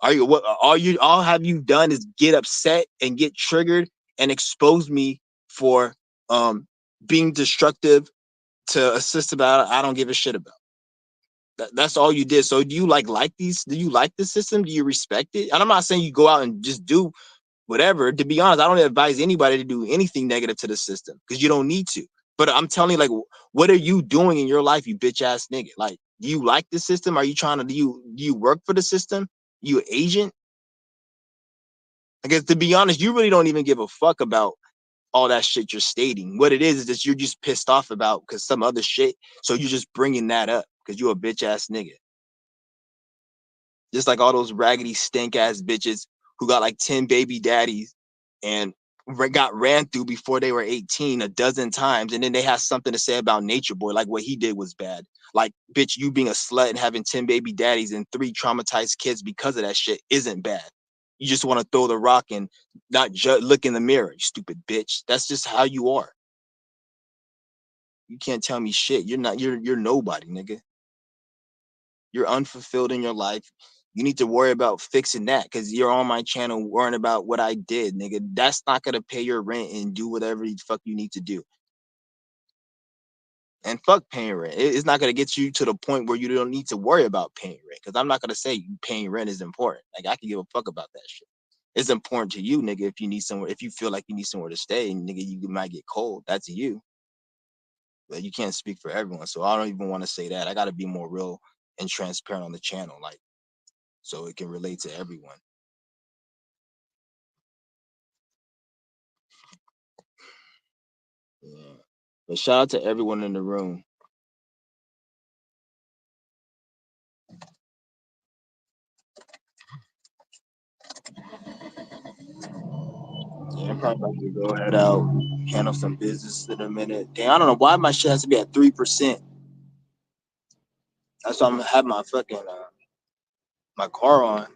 All have you done is get upset and get triggered and expose me for being destructive to a system I don't give a shit about. That's all you did. So do you like these? Do you like the system? Do you respect it? And I'm not saying you go out and just do whatever. To be honest, I don't advise anybody to do anything negative to the system because you don't need to. But I'm telling you, like, what are you doing in your life, you bitch ass nigga? Like, do you like the system? Are you trying to do you work for the system? You an agent? I guess to be honest, you really don't even give a fuck about all that shit you're stating. What it is that you're just pissed off about because some other shit. So you're just bringing that up because you're a bitch ass nigga. Just like all those raggedy stink ass bitches who got like 10 baby daddies and got ran through before they were 18 a dozen times, and then they have something to say about Nature Boy, like what he did was bad. Like, bitch, you being a slut and having 10 baby daddies and 3 traumatized kids because of that shit isn't bad. You just want to throw the rock and not look in the mirror, you stupid bitch. That's just how you are. You can't tell me shit. You're nobody, nigga. You're unfulfilled in your life. You need to worry about fixing that because you're on my channel worrying about what I did, nigga. That's not gonna pay your rent and do whatever the fuck you need to do. And fuck paying rent. It's not gonna get you to the point where you don't need to worry about paying rent. Because I'm not gonna say paying rent is important. Like I can give a fuck about that shit. It's important to you, nigga. If you need somewhere, if you feel like you need somewhere to stay, and nigga, you might get cold. That's you. But you can't speak for everyone. So I don't even want to say that. I gotta be more real and transparent on the channel, like so it can relate to everyone. Yeah. But shout out to everyone in the room. Yeah, I'm probably about to go head out, handle some business in a minute. Damn, I don't know why my shit has to be at 3%. That's why I'm gonna have my fucking my car on,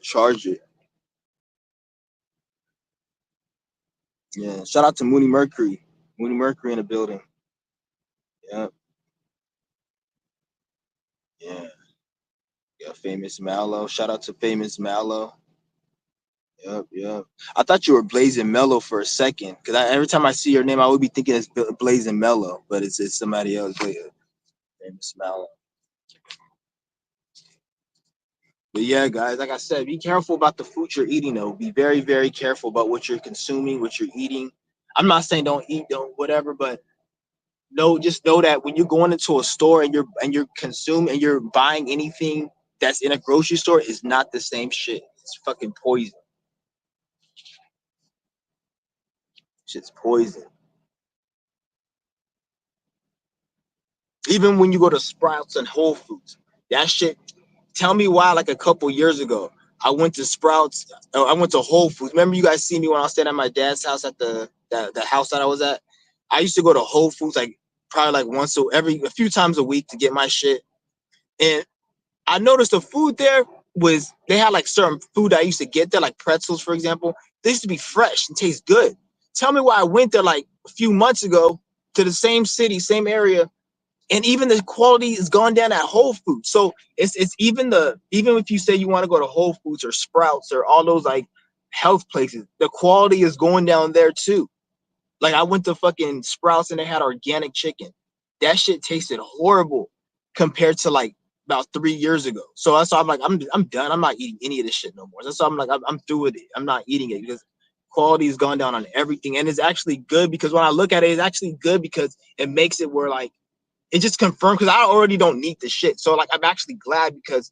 charge it. Yeah, shout out to Mooney Mercury. Mooney Mercury in the building. Yep, yeah, yeah. Famous Mallow. Shout out to Famous Mallow. Yep, yep. I thought you were Blazing Mellow for a second, because every time I see your name, I would be thinking it's Blazing Mellow, but it's somebody else. Famous Mallow. But yeah, guys, like I said, be careful about the food you're eating, though. Be very, very careful about what you're consuming, what you're eating. I'm not saying don't eat, don't whatever, but no, just know that when you're going into a store and you're consuming and you're buying anything that's in a grocery store is not the same shit. It's fucking poison. Shit's poison. Even when you go to Sprouts and Whole Foods, that shit. Tell me why, like a couple years ago, I went to Sprouts. I went to Whole Foods. Remember, you guys see me when I was staying at my dad's house at the house that I was at. I used to go to Whole Foods like probably like once a few times a week to get my shit. And I noticed the food there was they had like certain food I used to get there, like pretzels, for example. They used to be fresh and taste good. Tell me why I went there like a few months ago to the same city, same area, and even the quality is gone down at Whole Foods. So it's even if you say you want to go to Whole Foods or Sprouts or all those like health places, the quality is going down there too. Like I went to fucking Sprouts and they had organic chicken. That shit tasted horrible compared to like about 3 years ago. So that's why I'm like, I'm done. I'm not eating any of this shit no more. That's why I'm like, I'm through with it. I'm not eating it because quality has gone down on everything. And it's actually good because when I look at it, it's actually good because it makes it where like it just confirmed because I already don't need the shit. So like I'm actually glad because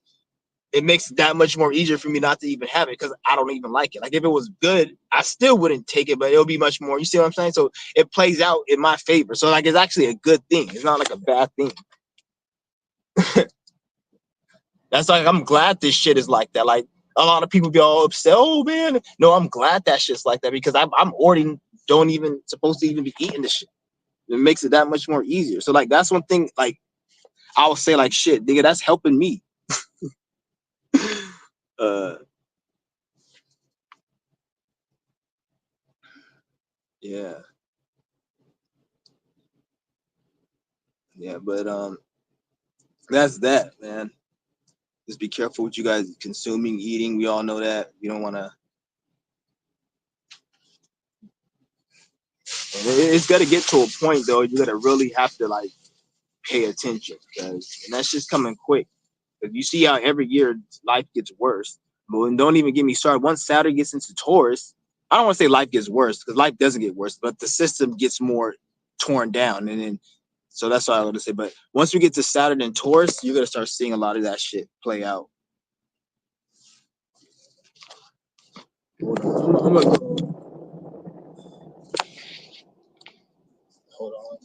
it makes it that much more easier for me not to even have it because I don't even like it. Like if it was good, I still wouldn't take it, but it'll be much more. You see what I'm saying? So it plays out in my favor. So like it's actually a good thing. It's not like a bad thing. That's like I'm glad this shit is like that. Like a lot of people be all upset. Oh man, no, I'm glad that shit's like that because I'm already don't even supposed to even be eating this shit. It makes it that much more easier. So like that's one thing. Like I will say like shit, nigga, that's helping me. uh, yeah, yeah, but that's that, man. Just be careful what you guys consuming, eating. We all know that. You don't want to. It's got to get to a point though. You got to really have to like pay attention because and that's just coming quick. If you see how every year life gets worse, but don't even get me started. Once Saturn gets into Taurus, I don't want to say life gets worse because life doesn't get worse, but the system gets more torn down, and then so that's what I want to say. But once we get to Saturn and Taurus, you're gonna start seeing a lot of that shit play out. Hold on, hold on,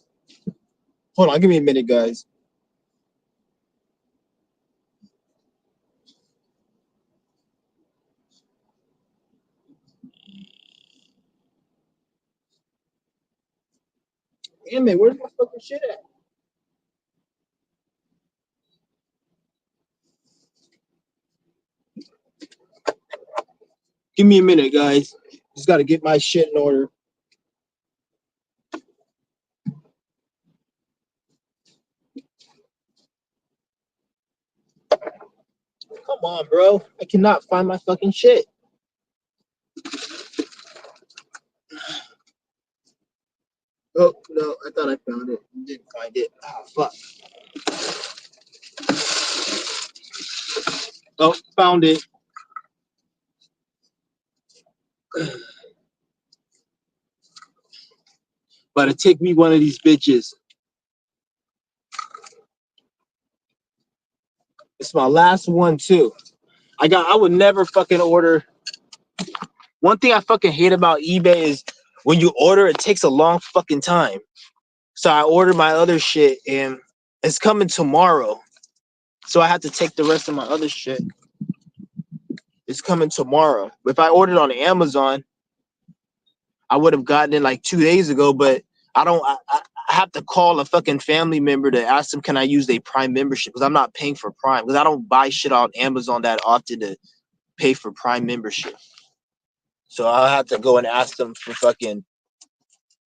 hold on. Give me a minute, guys. Damn it, where's my fucking shit at? Give me a minute, guys. Just got to get my shit in order. Come on, bro. I cannot find my fucking shit. Oh, no. I thought I found it. Didn't find it. Oh, fuck. Oh, found it. About to take me one of these bitches. It's my last one, too. I would never fucking order. One thing I fucking hate about eBay is when you order, it takes a long fucking time. So I ordered my other shit and it's coming tomorrow. So I have to take the rest of my other shit. It's coming tomorrow. If I ordered on Amazon, I would have gotten it like 2 days ago, but I have to call a fucking family member to ask them, can I use their Prime membership? Because I'm not paying for Prime. Because I don't buy shit on Amazon that often to pay for Prime membership. So I'll have to go and ask them for fucking,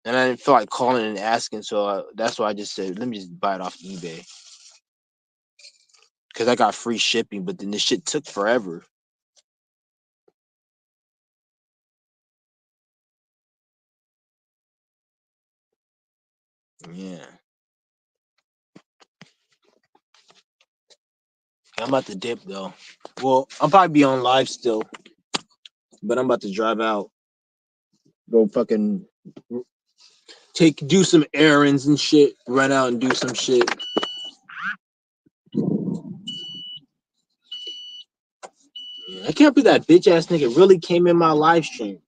and I didn't feel like calling and asking. So that's why I just said, let me just buy it off eBay. Because I got free shipping, but then this shit took forever. Yeah. I'm about to dip though. Well, I'll probably be on live still, but I'm about to drive out. Go fucking do some errands and shit. Run out and do some shit. I can't believe that bitch ass nigga really came in my live stream.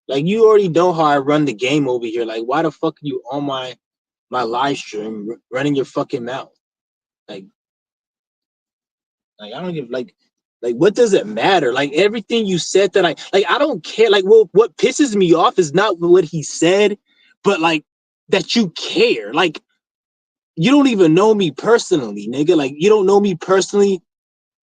Like, you already know how I run the game over here. Like, why the fuck are you on my live stream running your fucking mouth? Like I don't give like what does it matter? Like, everything you said that I don't care. Like, well, what pisses me off is not what he said, but like that you care. Like, you don't even know me personally, nigga. Like, you don't know me personally.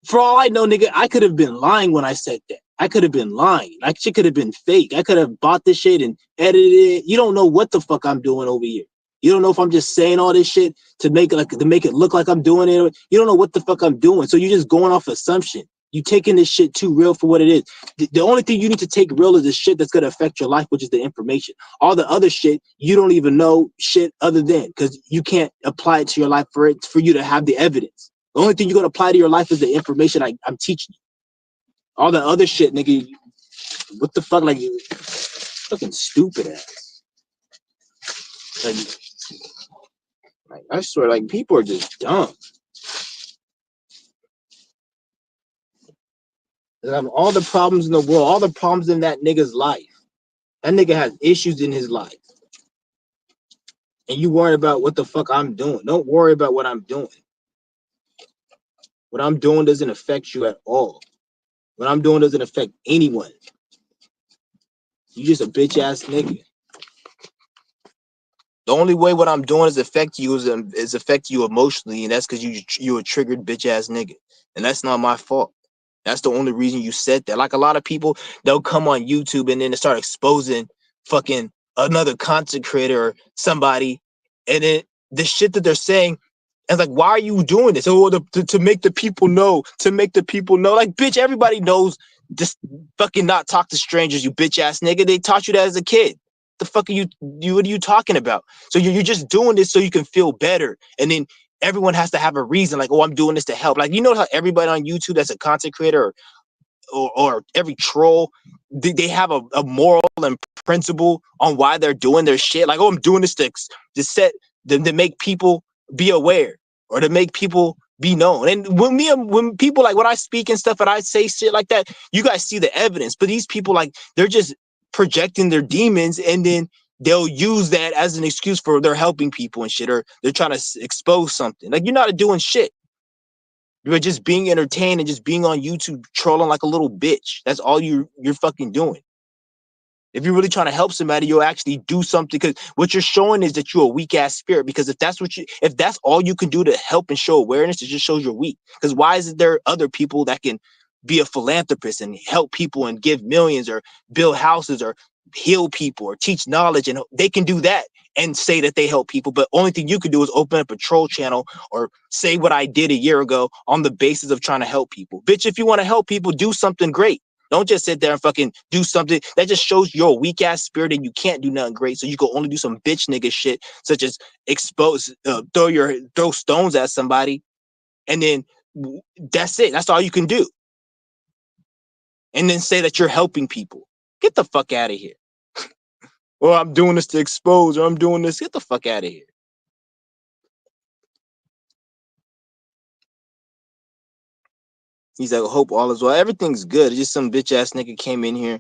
For all I know, nigga, I could have been lying when I said that. I could have been lying. Like, shit could have been fake. I could have bought this shit and edited it. You don't know what the fuck I'm doing over here. You don't know if I'm just saying all this shit to make it look like I'm doing it. You don't know what the fuck I'm doing. So you're just going off assumption. You taking this shit too real for what it is. The only thing you need to take real is the shit that's gonna affect your life, which is the information. All the other shit, you don't even know shit other than, because you can't apply it to your life for you to have the evidence. The only thing you're gonna apply to your life is the information I'm teaching you. All the other shit, nigga, what the fuck, like, fucking stupid ass. Like, I swear, like, people are just dumb. They have all the problems in the world, all the problems in that nigga's life. That nigga has issues in his life. And you worry about what the fuck I'm doing. Don't worry about what I'm doing. What I'm doing doesn't affect you at all. What I'm doing doesn't affect anyone. You just a bitch ass nigga. The only way what I'm doing is affect you is affect you emotionally, and that's because you a triggered bitch ass nigga, and that's not my fault. That's the only reason you said that. Like, a lot of people, they'll come on YouTube and then they start exposing fucking another content creator or somebody, and then the shit that they're saying, and like, why are you doing this? Oh, to make the people know, to make the people know. Like, bitch, everybody knows. Just fucking not talk to strangers, you bitch ass nigga. They taught you that as a kid. The fuck are you what are you talking about? So you're just doing this so you can feel better, and then everyone has to have a reason, like, oh, I'm doing this to help. Like, you know how everybody on YouTube that's a content creator or every troll, they have a moral and principle on why they're doing their shit. Like, oh, I'm doing this to set them, to make people be aware or to make people be known. And when people, like, when I speak and stuff and I say shit like that, you guys see the evidence. But these people, like, they're just projecting their demons, and then they'll use that as an excuse for they're helping people and shit, or they're trying to expose something. Like, you're not doing shit. You're just being entertained and just being on YouTube trolling like a little bitch. That's all you're fucking doing. If you're really trying to help somebody, you'll actually do something, because what you're showing is that you're a weak ass spirit. Because if that's all you can do to help and show awareness, it just shows you're weak. Because why is there other people that can be a philanthropist and help people and give millions or build houses or heal people or teach knowledge, and they can do that and say that they help people. But only thing you can do is open up a troll channel or say what I did a year ago on the basis of trying to help people. Bitch, if you want to help people, do something great. Don't just sit there and fucking do something that just shows your weak ass spirit and you can't do nothing great. So you can only do some bitch nigga shit, such as expose, throw stones at somebody, and then that's it. That's all you can do. And then say that you're helping people. Get the fuck out of here. Or I'm doing this to expose, or I'm doing this. Get the fuck out of here. He's like, I hope all is well. Everything's good. It's just some bitch ass nigga came in here.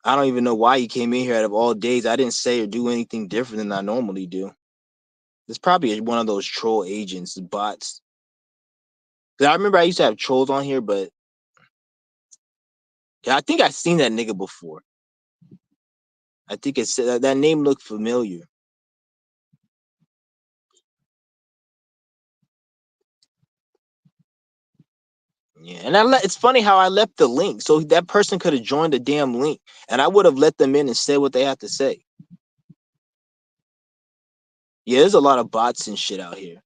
I don't even know why he came in here out of all days. I didn't say or do anything different than I normally do. It's probably one of those troll agents, bots. I remember I used to have trolls on here, but yeah, I think I've seen that nigga before. I think it's that name looked familiar. Yeah, and it's funny how I left the link, so that person could have joined the damn link, and I would have let them in and said what they had to say. Yeah, there's a lot of bots and shit out here.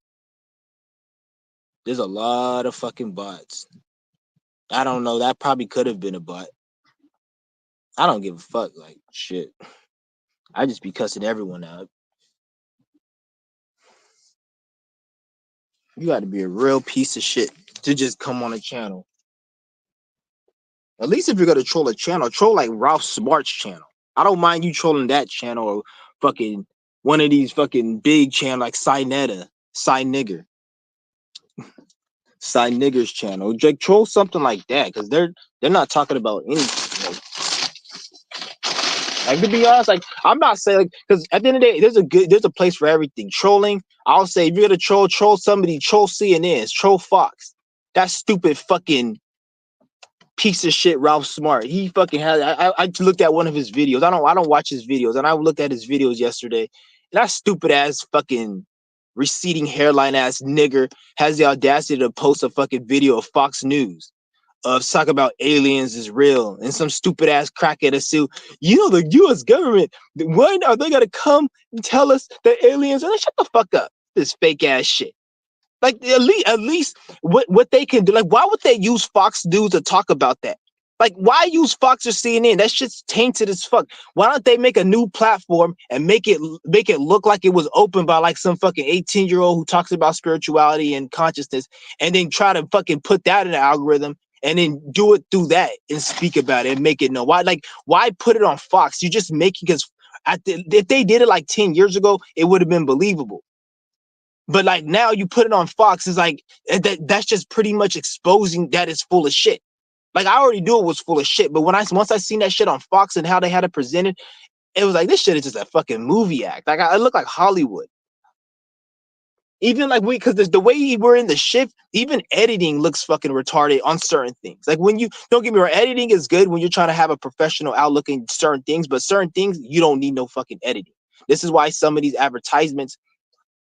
There's a lot of fucking bots. I don't know. That probably could have been a bot. I don't give a fuck. Like, shit. I just be cussing everyone out. You got to be a real piece of shit to just come on a channel. At least if you're going to troll a channel, troll like Ralph Smart's channel. I don't mind you trolling that channel or fucking one of these fucking big channels like Cynetta, Nigger. Nigger's channel. Like, troll something like that because they're not talking about anything. Like, to be honest, like, I'm not saying, like, because at the end of the day, there's a place for everything. Trolling, I'll say, if you're gonna troll somebody, troll CNN, troll Fox. That stupid fucking piece of shit Ralph Smart. He fucking has. I looked at one of his videos. I don't watch his videos, and I looked at his videos yesterday. And that stupid ass fucking receding hairline ass nigger has the audacity to post a fucking video of Fox News of talk about aliens is real and some stupid ass crackhead suit. You know, the U.S. government, when are they gonna come and tell us that aliens are? Shut the fuck up. This fake ass shit. Like, at least what they can do. Like, why would they use Fox News to talk about that? Like, why use Fox or CNN? That shit's tainted as fuck. Why don't they make a new platform and make it look like it was opened by like some fucking 18-year-old who talks about spirituality and consciousness, and then try to fucking put that in the algorithm and then do it through that and speak about it and make it known? Why put it on Fox? You're just making, because if they did it like 10 years ago, it would have been believable. But like now you put it on Fox, is like that's just pretty much exposing that it's full of shit. Like, I already knew it was full of shit, but once I seen that shit on Fox and how they had it presented, it was like, this shit is just a fucking movie act. Like, it looked like Hollywood. Even like because the way we're in the shift, even editing looks fucking retarded on certain things. Like, when you don't get me wrong, editing is good when you're trying to have a professional outlook in certain things, but certain things you don't need no fucking editing. This is why some of these advertisements,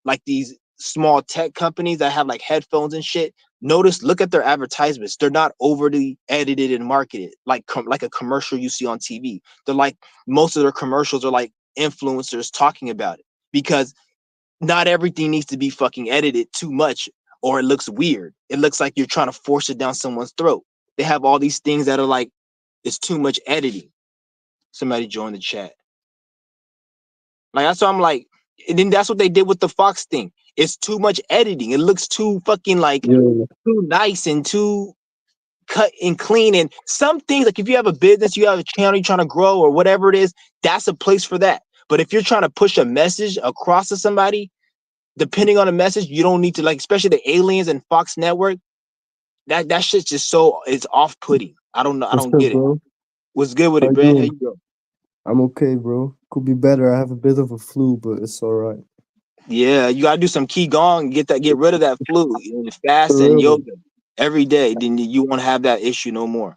like these small tech companies that have like headphones and shit, look at their advertisements. They're not overly edited and marketed like a commercial you see on TV. They're like, most of their commercials are like influencers talking about it, because not everything needs to be fucking edited too much or it looks weird. It looks like you're trying to force it down someone's throat. They have all these things that are like, it's too much editing. Somebody joined the chat. Like, that's why I'm like, and then that's what they did with the Fox thing. It's too much editing. It looks too fucking like too nice and too cut and clean. And some things, like if you have a business, you have a channel you're trying to grow or whatever it is, that's a place for that. But if you're trying to push a message across to somebody, depending on the message, you don't need to, like, especially the aliens and Fox Network, that shit's just so, it's off-putting. I don't know. I don't get it. What's good with it, man? How you doing? I'm okay, bro. Could be better. I have a bit of a flu, but it's all right. Yeah, you gotta do some qigong, get rid of that flu. Fast and yoga every day. Then you won't have that issue no more.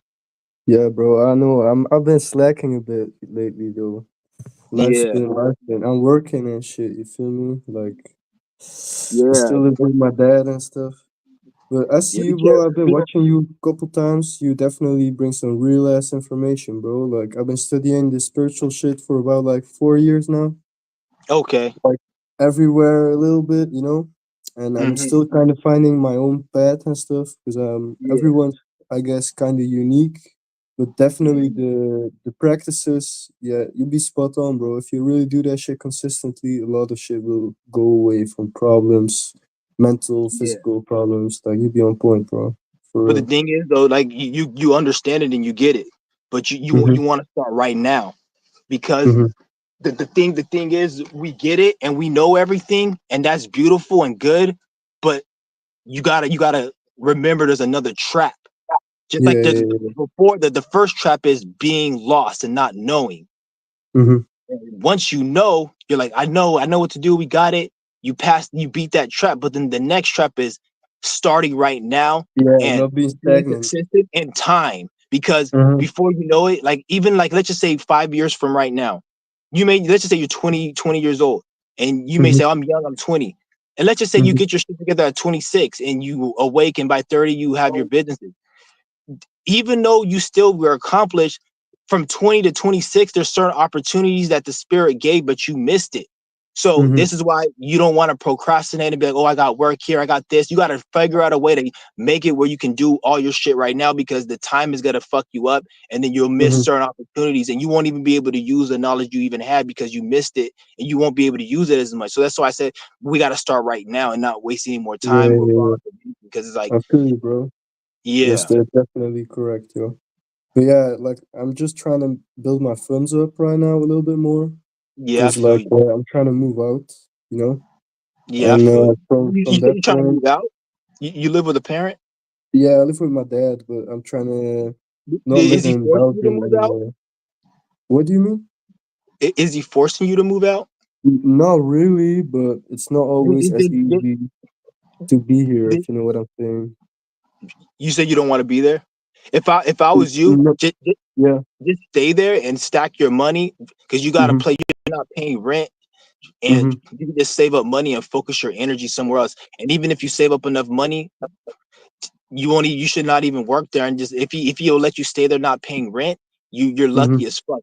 Yeah, bro. I know. I've been slacking a bit lately, though. Life's Yeah, been life, and I'm working and shit. You feel me? Like, I yeah, still live with my dad and stuff. But I Yeah, see you, bro. I've been watching you a couple times. You definitely bring some real ass information, bro. Like I've been studying the spiritual shit for about like 4 years now. okay. Like everywhere a little bit, you know. And I'm Hmm. still kind of finding my own path and stuff because Yeah. everyone's, I guess, kind of unique. But definitely Mhm. the practices, yeah, you be spot on, bro. If you really do that shit consistently, a lot of shit will go away from problems, mental, Yeah. physical problems. Like you be on point, bro. For But the real. thing is though, like you understand it and you get it, but Mhm. you want to start right now because Mhm. the thing is we get it and we know everything and that's beautiful and good, but you gotta remember there's another trap. Just Yeah, like yeah, the yeah. before the first trap is being lost and not knowing. Mhm. Once you know, you're like, I know what to do. We got it. You beat that trap. But then the next trap is starting right now Yeah, and not being being stagnant. consistent in time. Because Mhm. before you know it, like even like let's just say 5 years from right now, let's just say you're 20 years old, and you may Mhm. say, I'm young, I'm 20. And let's just say you Mhm. get your shit together at 26 and you awake and by 30 you have your businesses, even though you still were accomplished from 20 to 26, there's certain opportunities that the spirit gave, but you missed it. So Mhm. this is why you don't want to procrastinate and be like, oh, I got work here, I got this. You got to figure out a way to make it where you can do all your shit right now because the time is gonna fuck you up, and then you'll miss Mhm. certain opportunities, and you won't even be able to use the knowledge you even had because you missed it, and you won't be able to use it as much. So that's why I said we got to start right now and not waste any more Yeah, time yeah, yeah. because it's like, I feel you, bro. yeah, Definitely correct, yo. But yeah, like I'm just trying to build my funds up right now a little bit more yeah, I because feel like you. I'm trying to move out, you know. Yeah, I And feel you. from You said that you're trying to point, move out. You live with a parent. yeah, I live with my dad, but I'm trying to not live Is he in forcing you to Belgium move out? anymore. What do you mean? Is he forcing you to move out? Not really, but it's not always as Did- did- easy to be here, did- if you know what I'm saying. you said you don't want to be there. If I was you, No, yeah. just stay there and stack your money because you got to Hmm. play. You're not paying rent, and Hmm. you can just save up money and focus your energy somewhere else. And even if you save up enough money, you should not even work there. And just if he'll let you stay there not paying rent, you're Hmm. lucky as fuck.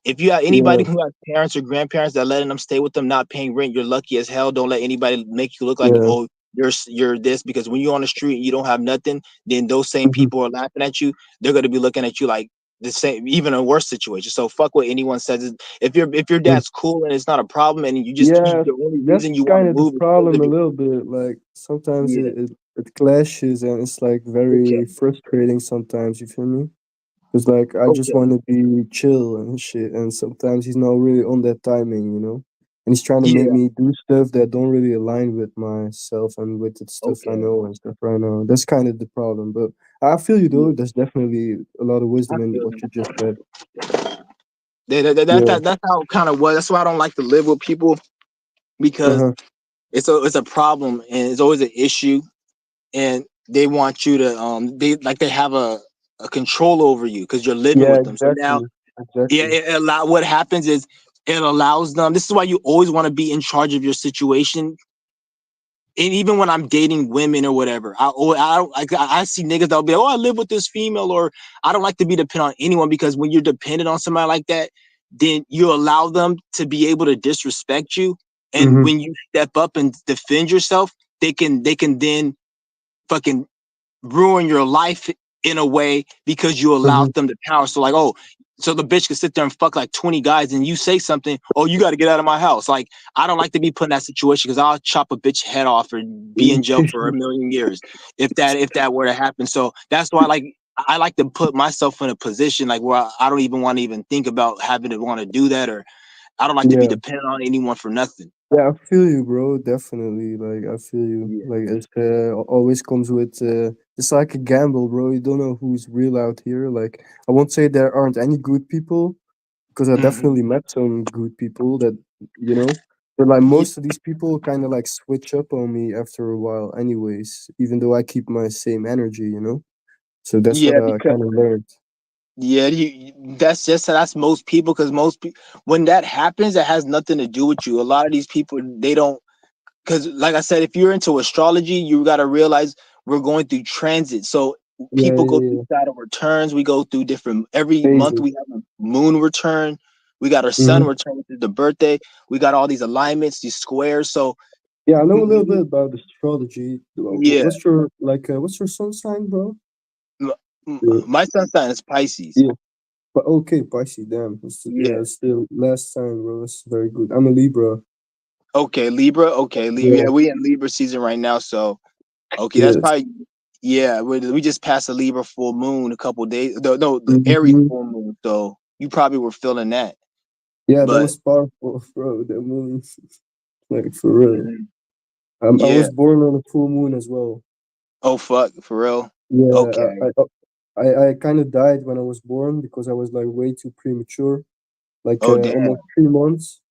If you have Yeah. anybody who has parents or grandparents that letting them stay with them not paying rent, you're lucky as hell. Don't let anybody make you look like, Yeah. oh, you're this, because when you're on the street and you don't have nothing, then those same Hmm. people are laughing at you. They're gonna be looking at you like the same, even a worse situation. So fuck what anyone says. If your dad's cool and it's not a problem, and Yeah, the only that's reason you want kind to of the move is because problem of a it. little bit. Like sometimes Yeah. it clashes and it's like Okay. very frustrating sometimes, you feel me? Because like I just Okay. want to be chill and shit, and sometimes he's not really on that timing, you know? And he's trying to make Yeah. me do stuff that don't really align with myself and with the stuff I Okay. know and stuff right now. That's kind of the problem. But I feel you though, Yeah. there's definitely a lot of I wisdom in feel what you. you just said. That Yeah. that's how it kind of was. That's why I don't like to live with people because Uh-huh. it's a problem and it's always an issue, and they want you to they have a control over you because you're living Yeah, with them. So now, exactly. yeah, Exactly. what happens is it allows them. This is why you always want to be in charge of your situation. And even when I'm dating women or whatever, I see niggas that'll be like, oh, I live with this female, or I don't like to be dependent on anyone, because when you're dependent on somebody like that, then you allow them to be able to disrespect you. And Mm-hmm. when you step up and defend yourself, they can then fucking ruin your life in a way because you Mm-hmm. allowed them the power. So like, oh, so the bitch could sit there and fuck like 20 guys, and you say something, oh, you got to get out of my house. Like, I don't like to be put in that situation because I'll chop a bitch head off or be in jail for a million years if that were to happen. So that's why, like, I like to put myself in a position like where I don't even want to even think about having to want to do that, or I don't like to be Yeah. dependent on anyone for nothing. Yeah, I feel you, bro. Definitely. Like, I feel you. Yeah. Like, it always comes with, it's like a gamble, bro. You don't know who's real out here. Like, I won't say there aren't any good people, because I Mhm. definitely met some good people that, you know, but like Yeah. most of these people kind of like switch up on me after a while, anyways, even though I keep my same energy, you know? So that's what Yeah, I because kind of learned. yeah, that's most people, because most people, when that happens, it has nothing to do with you. A lot of these people, they don't, because like I said, if you're into astrology, you got to realize we're going through transit. So Yeah, people go yeah, through yeah. Saturn returns. We go through different every month. Phases. We have a moon return. We got our sun Hmm. return, which is the birthday. We got all these alignments, these squares. So Yeah, I know a little bit mm, about astrology. yeah, What's your like? What's your sun sign, bro? m- Yeah, my sun sign is Pisces. yeah. But okay, Pisces. Damn. Yeah, Yeah. it's the last sign, bro. It's very good. I'm a Libra. Okay, Libra. Okay, Libra. Yeah. Yeah, we in Libra season right now. So okay, that's Yes. probably yeah. We just passed the Libra full moon a couple days. No, the Aries Hmm. full moon. So you probably were feeling that. Yeah, that But was powerful, bro. The moon, like for real. mhm, I yeah. was born on a full moon as well. Oh fuck, for real. Yeah, Okay. I kind of died when I was born because I was like way too premature, like Oh damn. almost 3 months,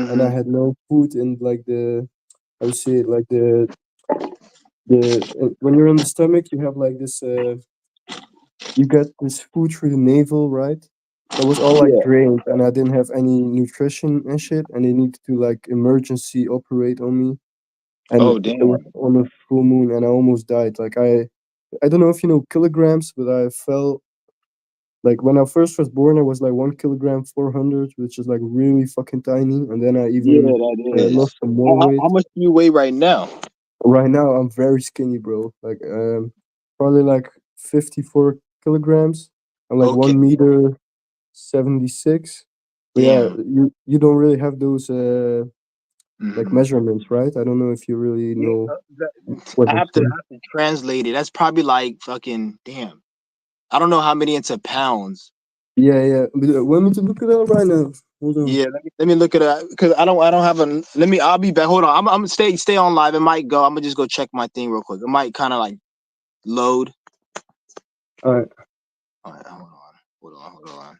and I Mm-hmm. had no food in like the I would say it like the when you're in the stomach, you have like this you get this food through the navel, right? That was all like Yeah. drained, and I didn't have any nutrition and shit, and they needed to like emergency operate on me, and Oh it was damn. on a full moon, and I almost died. Like I don't know if you know kilograms, but I felt like when I first was born, I was like 1 kilogram 400, which is like really fucking tiny, and then I Yeah, even that lost is. some more How weight. much do you weigh right now? Right now, I'm very skinny, bro. Like probably like 54 kilograms. I'm like Okay. 1 meter 76. But yeah, Damn. you don't really have those like Hmm. measurements, right? I don't know if you really Yeah, know what I they have to say. translate it. That's probably like fucking damn. I don't know how many into pounds. Yeah, yeah. But, want me to look it up right now? Hold on. Yeah, let me look at it because I don't have a. Let me. I'll be back. Hold on. I'm stay on live. It might go. I'm gonna just go check my thing real quick. It might kind of like load. All right. All right, hold on. Hold on. Hold on.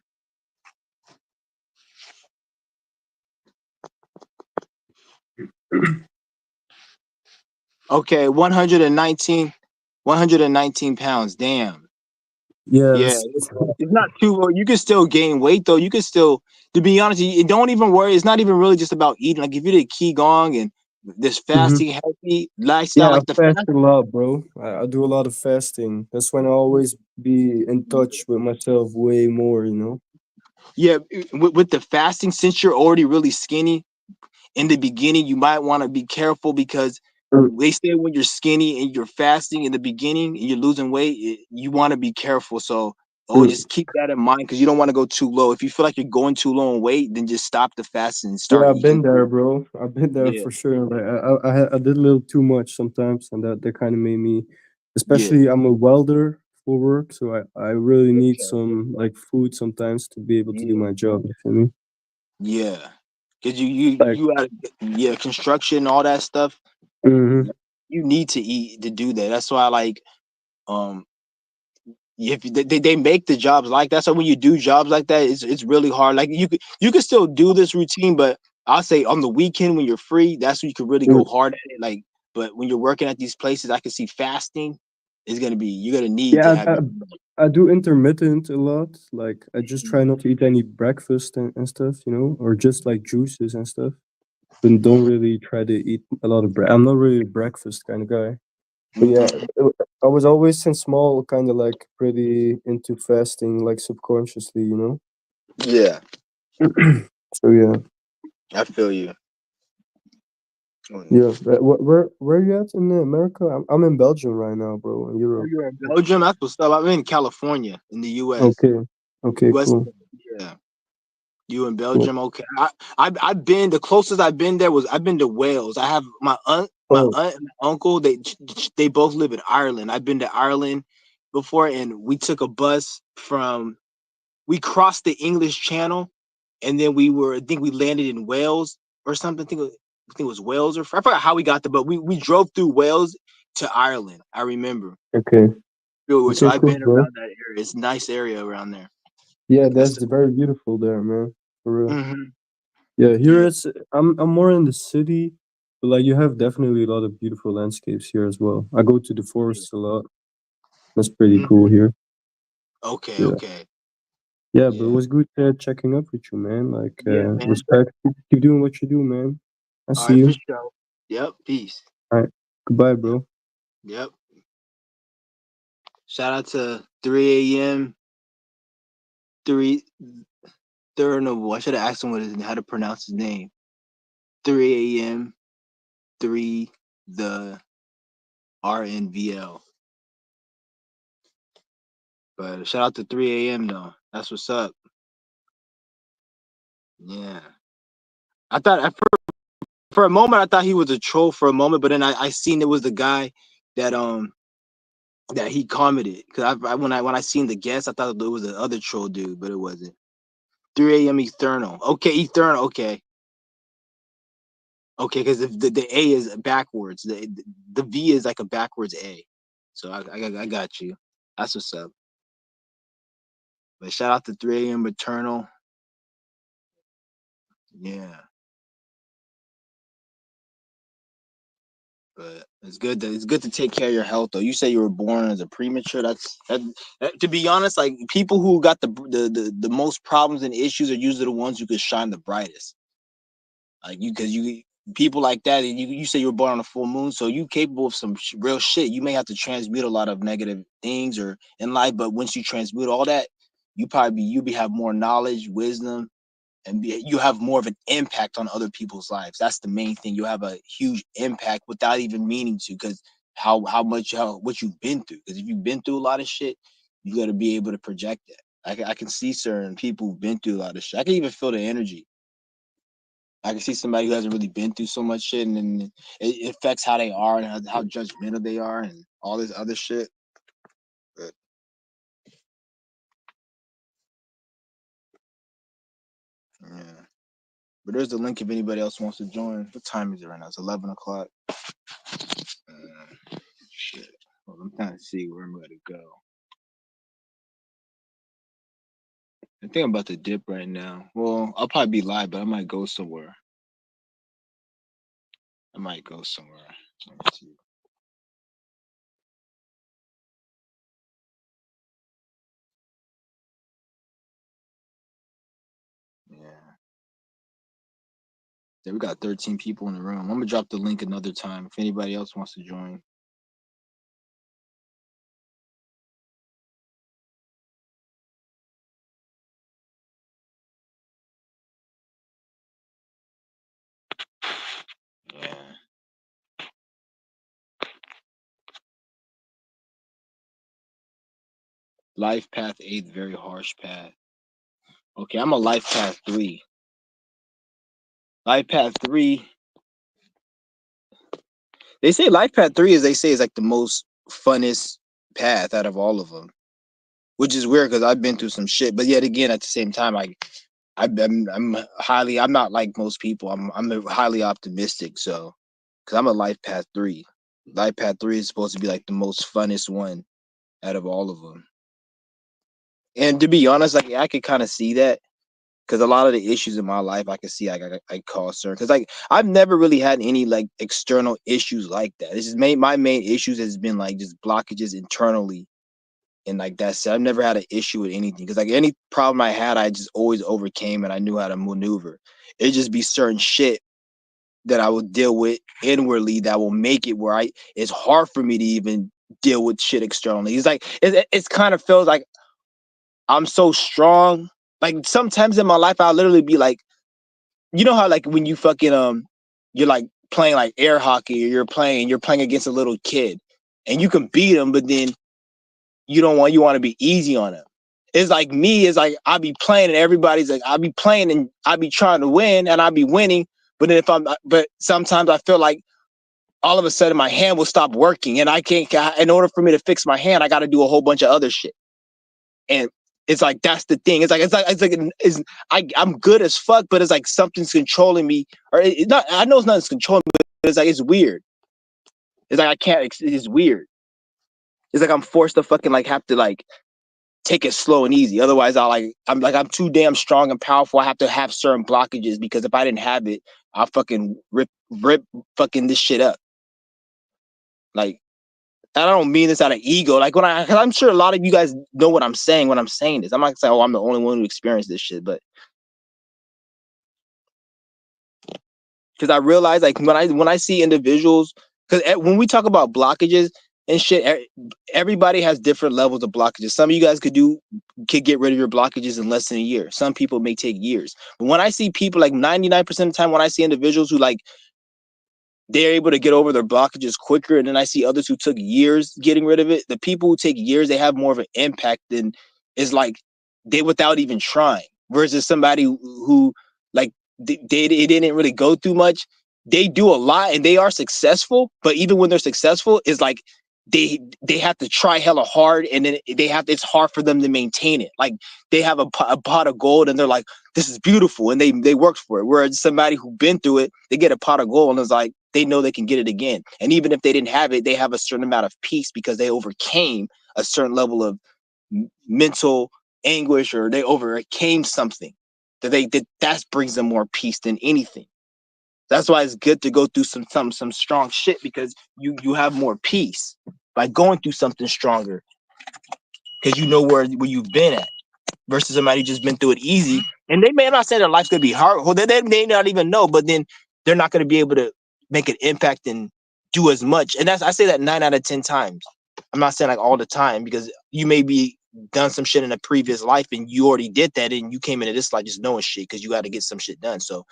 Okay, 119 pounds. Damn. Yeah, Yeah, it's not too low. You can still gain weight though. You can still, to be honest, you don't even worry. It's not even really just about eating. Like if you did qigong and this hmm fasting, healthy lifestyle, yeah, I like the fast fast. a lot, bro. I do a lot of fasting. That's when I always be in touch with myself way more, you know? Yeah, with the fasting, since you're already really skinny in the beginning, you might want to be careful because Mm. they say when you're skinny and you're fasting in the beginning and you're losing weight, you want to be careful. So always Mm. just keep that in mind because you don't want to go too low. If you feel like you're going too low in weight, then just stop the fast and Yeah, start I've been eating. there, bro. I've been there Yeah, for sure. Like I did a little too much sometimes, and that kind of made me. yeah, Especially, I'm a welder for work, so I really need okay, some like food sometimes to be able to do yeah, my job. You feel me? yeah. Cause you Like, you got yeah construction all that stuff. hmm You need to eat to do that. That's why like um if they make the jobs like that. So when you do jobs like that, it's really hard. Like you could still do this routine, but I'll say on the weekend when you're free, that's when you can really go hard at it. Like, but when you're working at these places, I can see fasting is gonna be you're gonna need to yeah, have your I do intermittent a lot. Like, I just try not to eat any breakfast and stuff, you know, or just like juices and stuff. But don't Mhm. really try to eat a lot of bread. I'm not really a breakfast kind of guy. But yeah, Mhm. I was always since small kind of like pretty into fasting, like subconsciously, you know. Yeah, So yeah, I feel you. yeah. Where you at in America? I'm in Belgium right now, bro, in Oh, Europe. you're in Belgium. That's what's up. I'm in California in the U.S. Okay, okay, West. cool. Yeah. You in Cool. Belgium? Okay. I've been the closest I've been there was I've been to Wales. I have my Oh, aunt and my uncle. They both live in Ireland. I've been to Ireland before, and we took a bus from. We crossed the English Channel, and then I think we landed in Wales or something. I think it was Wales or I forgot how we got there, but we drove through Wales to Ireland. I remember. okay, So okay, I've cool, been bro. around that area. It's a nice area around there. Yeah, That's very beautiful there, man. For real. hmm Yeah, here yeah. it's I'm more in the city, but like you have definitely a lot of beautiful landscapes here as well. I go to the Yeah. forest a lot. That's pretty cool Mhm. here. Okay, Yeah. okay. Yeah, but it Yeah. was good checking up with you, man. Like, Yeah, man. respect. Keep doing what you do, man. I All see right, for you. sure. Yep. Peace. All right. Goodbye, bro. Yep. Shout out to 3 a.m. 3 Thurnoble. I should have asked him how to pronounce his name. 3 a.m. 3 the RNVL. But shout out to 3 a.m. though. That's what's up. Yeah. I thought for a moment I thought he was a troll for a moment, but then I seen it was the guy that that he commented. Cause when I seen the guest, I thought it was the other troll dude, but it wasn't. 3 a.m. Eternal. Okay, Eternal. Okay. Okay, because the A is backwards. The V is like a backwards A. So I got you. That's what's up. But shout out to 3 a.m. Eternal. Yeah. But it's good to take care of your health though. You say you were born as a premature. That to be honest, like people who got the most problems and issues are usually the ones who could shine the brightest. Like because you people like that. You say you were born on a full moon, so you capable of some real shit. You may have to transmute a lot of negative things or in life, but once you transmute all that, you have more knowledge, wisdom, and you have more of an impact on other people's lives. That's the main thing. You have a huge impact without even meaning to, because what you've been through. Because if you've been through a lot of shit, you got to be able to project that. I can see certain people who've been through a lot of shit. I can even feel the energy. I can see somebody who hasn't really been through so much shit, and then it affects how they are and how judgmental they are and all this other shit. But yeah. But there's the link if anybody else wants to join. What time is it right now? It's 11 o'clock. Shit. Well, I'm trying to see where I'm going to go. I think I'm about to dip right now. Well, I'll probably be live, but I might go somewhere. Let me see. Yeah. Yeah, we got 13 people in the room. I'm going to drop the link another time if anybody else wants to join. Yeah. Life path 8, very harsh path. Okay, I'm a life path 3. Life path 3. They say life path 3 is like the most funnest path out of all of them, which is weird because I've been through some shit. But yet again, at the same time, I'm not like most people. I'm highly optimistic. So, because I'm a life path 3. Life path 3 is supposed to be like the most funnest one out of all of them. And to be honest, like I could kind of see that because a lot of the issues in my life, I can see I cause certain. Because like I've never really had any like external issues like that. This is my main issues has been like just blockages internally. And like that's it. I've never had an issue with anything because like any problem I had, I just always overcame and I knew how to maneuver. It just be certain shit that I will deal with inwardly that will make it where it's hard for me to even deal with shit externally. It's like it's kind of feels like I'm so strong. Like sometimes in my life, I'll literally be like, you know how like when you fucking you're like playing like air hockey or you're playing against a little kid and you can beat him, but then you want to be easy on him. It's like me, it's like I be playing and everybody's like I be playing and I be trying to win and I be winning, but then but sometimes I feel like all of a sudden my hand will stop working and I can't. In order for me to fix my hand, I got to do a whole bunch of other shit. And it's like that's the thing. I'm good as fuck, but it's like something's controlling me, or not. I know it's not controlling me, but it's like it's weird. It's like I can't. It's weird. It's like I'm forced to fucking like have to like take it slow and easy. Otherwise, I'm too damn strong and powerful. I have to have certain blockages because if I didn't have it, I'll fucking rip fucking this shit up. Like I don't mean this out of ego. Like cause I'm sure a lot of you guys know what I'm saying when I'm saying this. I'm not saying, oh, I'm the only one who experienced this shit, but because I realize like when I see individuals, because when we talk about blockages and shit. Everybody has different levels of blockages. Some of you guys could get rid of your blockages in less than a year. Some people may take years. But when I see people, like 99% of the time, when I see individuals who like they're able to get over their blockages quicker, and then I see others who took years getting rid of it. The people who take years, they have more of an impact than is like they without even trying. Versus somebody who like they didn't really go through much. They do a lot and they are successful, but even when they're successful, it's like they have to try hella hard, and then it's hard for them to maintain it. Like they have a pot of gold and they're like, this is beautiful, and they worked for it. Whereas somebody who been through it, they get a pot of gold and it's like they know they can get it again. And even if they didn't have it, they have a certain amount of peace because they overcame a certain level of mental anguish, or they overcame something that brings them more peace than anything. That's why it's good to go through some strong shit, because you have more peace by going through something stronger, because you know where you've been at, versus somebody just been through it easy, and they may not say their life's gonna be hard. Well, they may not even know, but then they're not gonna be able to make an impact and do as much. And I say that 9 out of 10 times. I'm not saying like all the time, because you may be done some shit in a previous life and you already did that, and you came into this life just knowing shit because you got to get some shit done. So,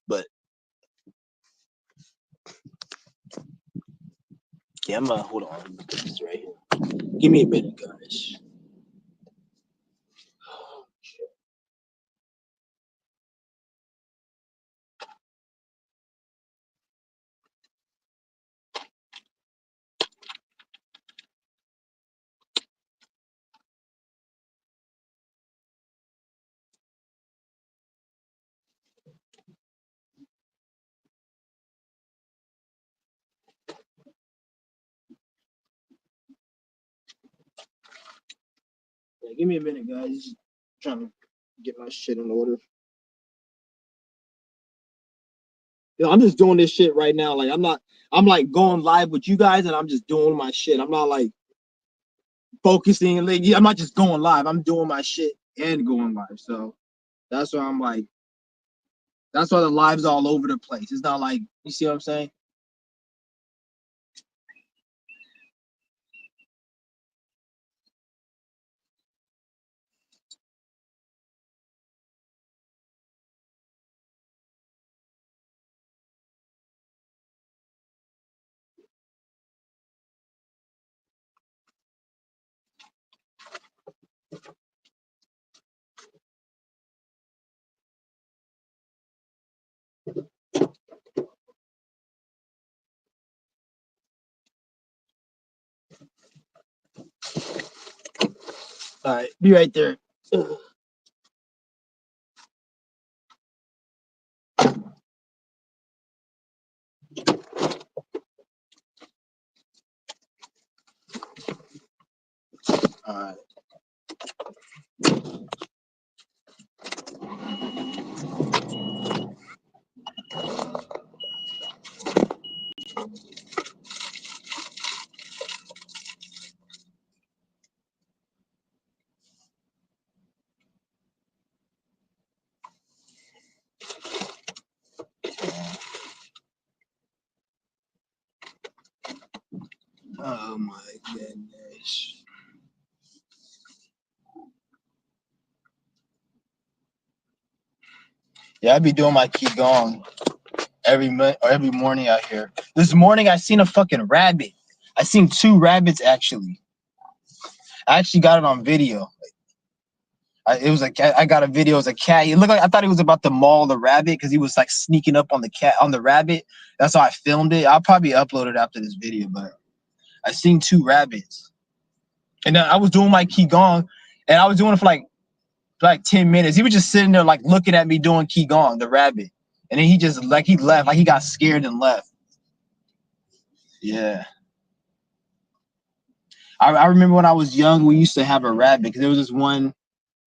but yeah, I'm hold on, this right here. Give me a minute, guys. Yeah, give me a minute, guys. Trying to get my shit in order. Yo, I'm just doing this shit right now. Like I'm like going live with you guys, and I'm just doing my shit. I'm not like focusing. Like, I'm not just going live. I'm doing my shit and going live. So that's why I'm like, that's why the live's all over the place. It's not like, you see what I'm saying? All right, be right there. All right. Oh my goodness. Yeah, I be doing my qigong every morning out here. This morning I seen a fucking rabbit. I seen 2 rabbits actually. I actually got it on video. It was a cat. I got a video. It was a cat. He looked like, I thought he was about to maul the rabbit because he was like sneaking up on the rabbit. That's how I filmed it. I'll probably upload it after this video, but I seen 2 rabbits, and then I was doing my qigong, and I was doing it for like 10 minutes. He was just sitting there like looking at me doing qigong, the rabbit, and then he just like he left, like he got scared and left. Yeah. I remember when I was young, we used to have a rabbit because there was this one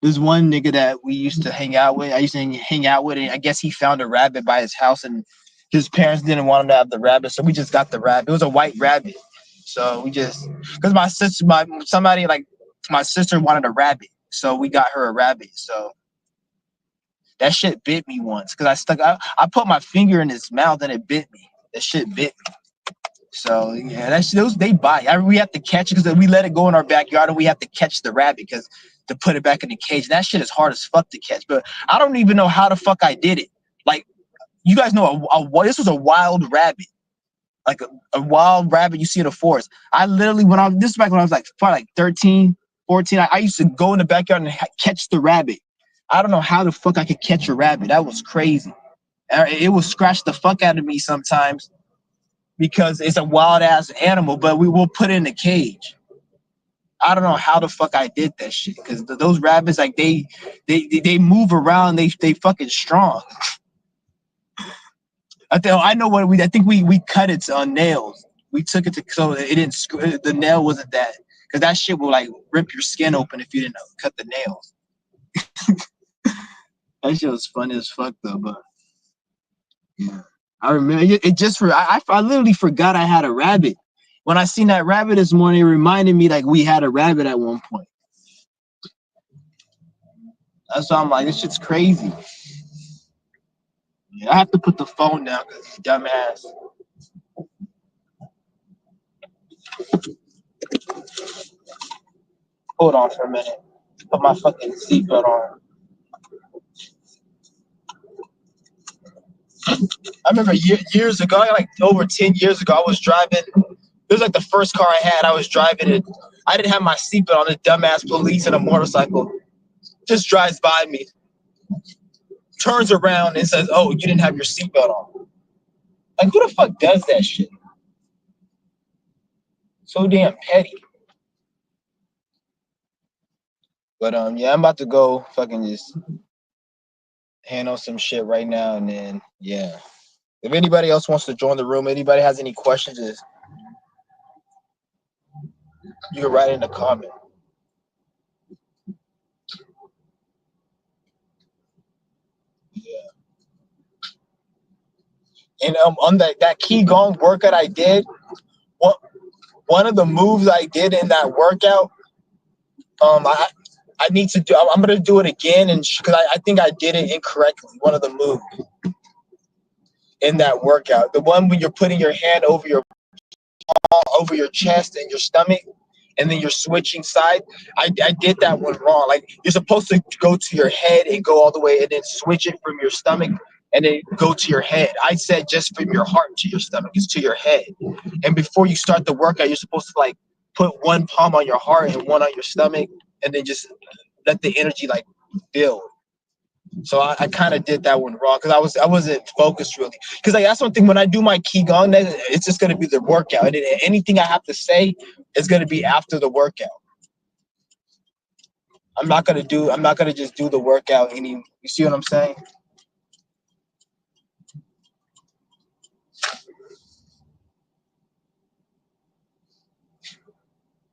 nigga that we used to hang out with. I used to hang out with, and I guess he found a rabbit by his house, and his parents didn't want him to have the rabbit, so we just got the rabbit. It was a white rabbit, so we just because my sister wanted a rabbit, so we got her a rabbit. So that shit bit me once because I put my finger in his mouth and it bit me. That shit bit me. So yeah, that's those they bite. We have to catch it because we let it go in our backyard and we have to catch the rabbit because to put it back in the cage. That shit is hard as fuck to catch. But I don't even know how the fuck I did it. Like you guys know, this was a wild rabbit, like a wild rabbit you see in the forest. I literally this is back when I was like probably like 13, 14. I used to go in the backyard and catch the rabbit. I don't know how the fuck I could catch a rabbit. That was crazy. It will scratch the fuck out of me sometimes because it's a wild ass animal, but we will put it in a cage. I don't know how the fuck I did that shit because those rabbits like they move around. They fucking strong. I know what I think we cut its nails. We took it to so it didn't the nail wasn't that because that shit will like rip your skin open if you didn't cut the nails. That shit was funny as fuck though, but yeah, I remember it just for I literally forgot I had a rabbit. When I seen that rabbit this morning, it reminded me like we had a rabbit at one point. That's why I'm like, this shit's crazy. Yeah, I have to put the phone down because he's dumbass. Hold on for a minute. Put my fucking seatbelt on. I remember years ago, like over 10 years ago, I was driving. It was like the first car I had. I was driving it. I didn't have my seatbelt on. The dumbass police in a motorcycle just drives by me, turns around and says, "Oh, you didn't have your seatbelt on." Like, who the fuck does that shit? So damn petty. But yeah, I'm about to go fucking just handle some shit right now, and then yeah. If anybody else wants to join the room, anybody has any questions, you can write in the comment. Yeah. And on that Qigong workout I did, one of the moves I did in that workout, I need to do. I'm gonna do it again, and because I think I did it incorrectly. One of the moves in that workout, the one when you're putting your hand over your chest and your stomach, and then you're switching side. I did that one wrong. Like you're supposed to go to your head and go all the way, and then switch it from your stomach and then go to your head. I said just from your heart to your stomach. It's to your head. And before you start the workout, you're supposed to like put one palm on your heart and one on your stomach, and then just let the energy like build. So I kind of did that one wrong because I wasn't focused really. Because like that's one thing when I do my Qigong, it's just gonna be the workout. And anything I have to say is gonna be after the workout. I'm not gonna just do the workout you see what I'm saying?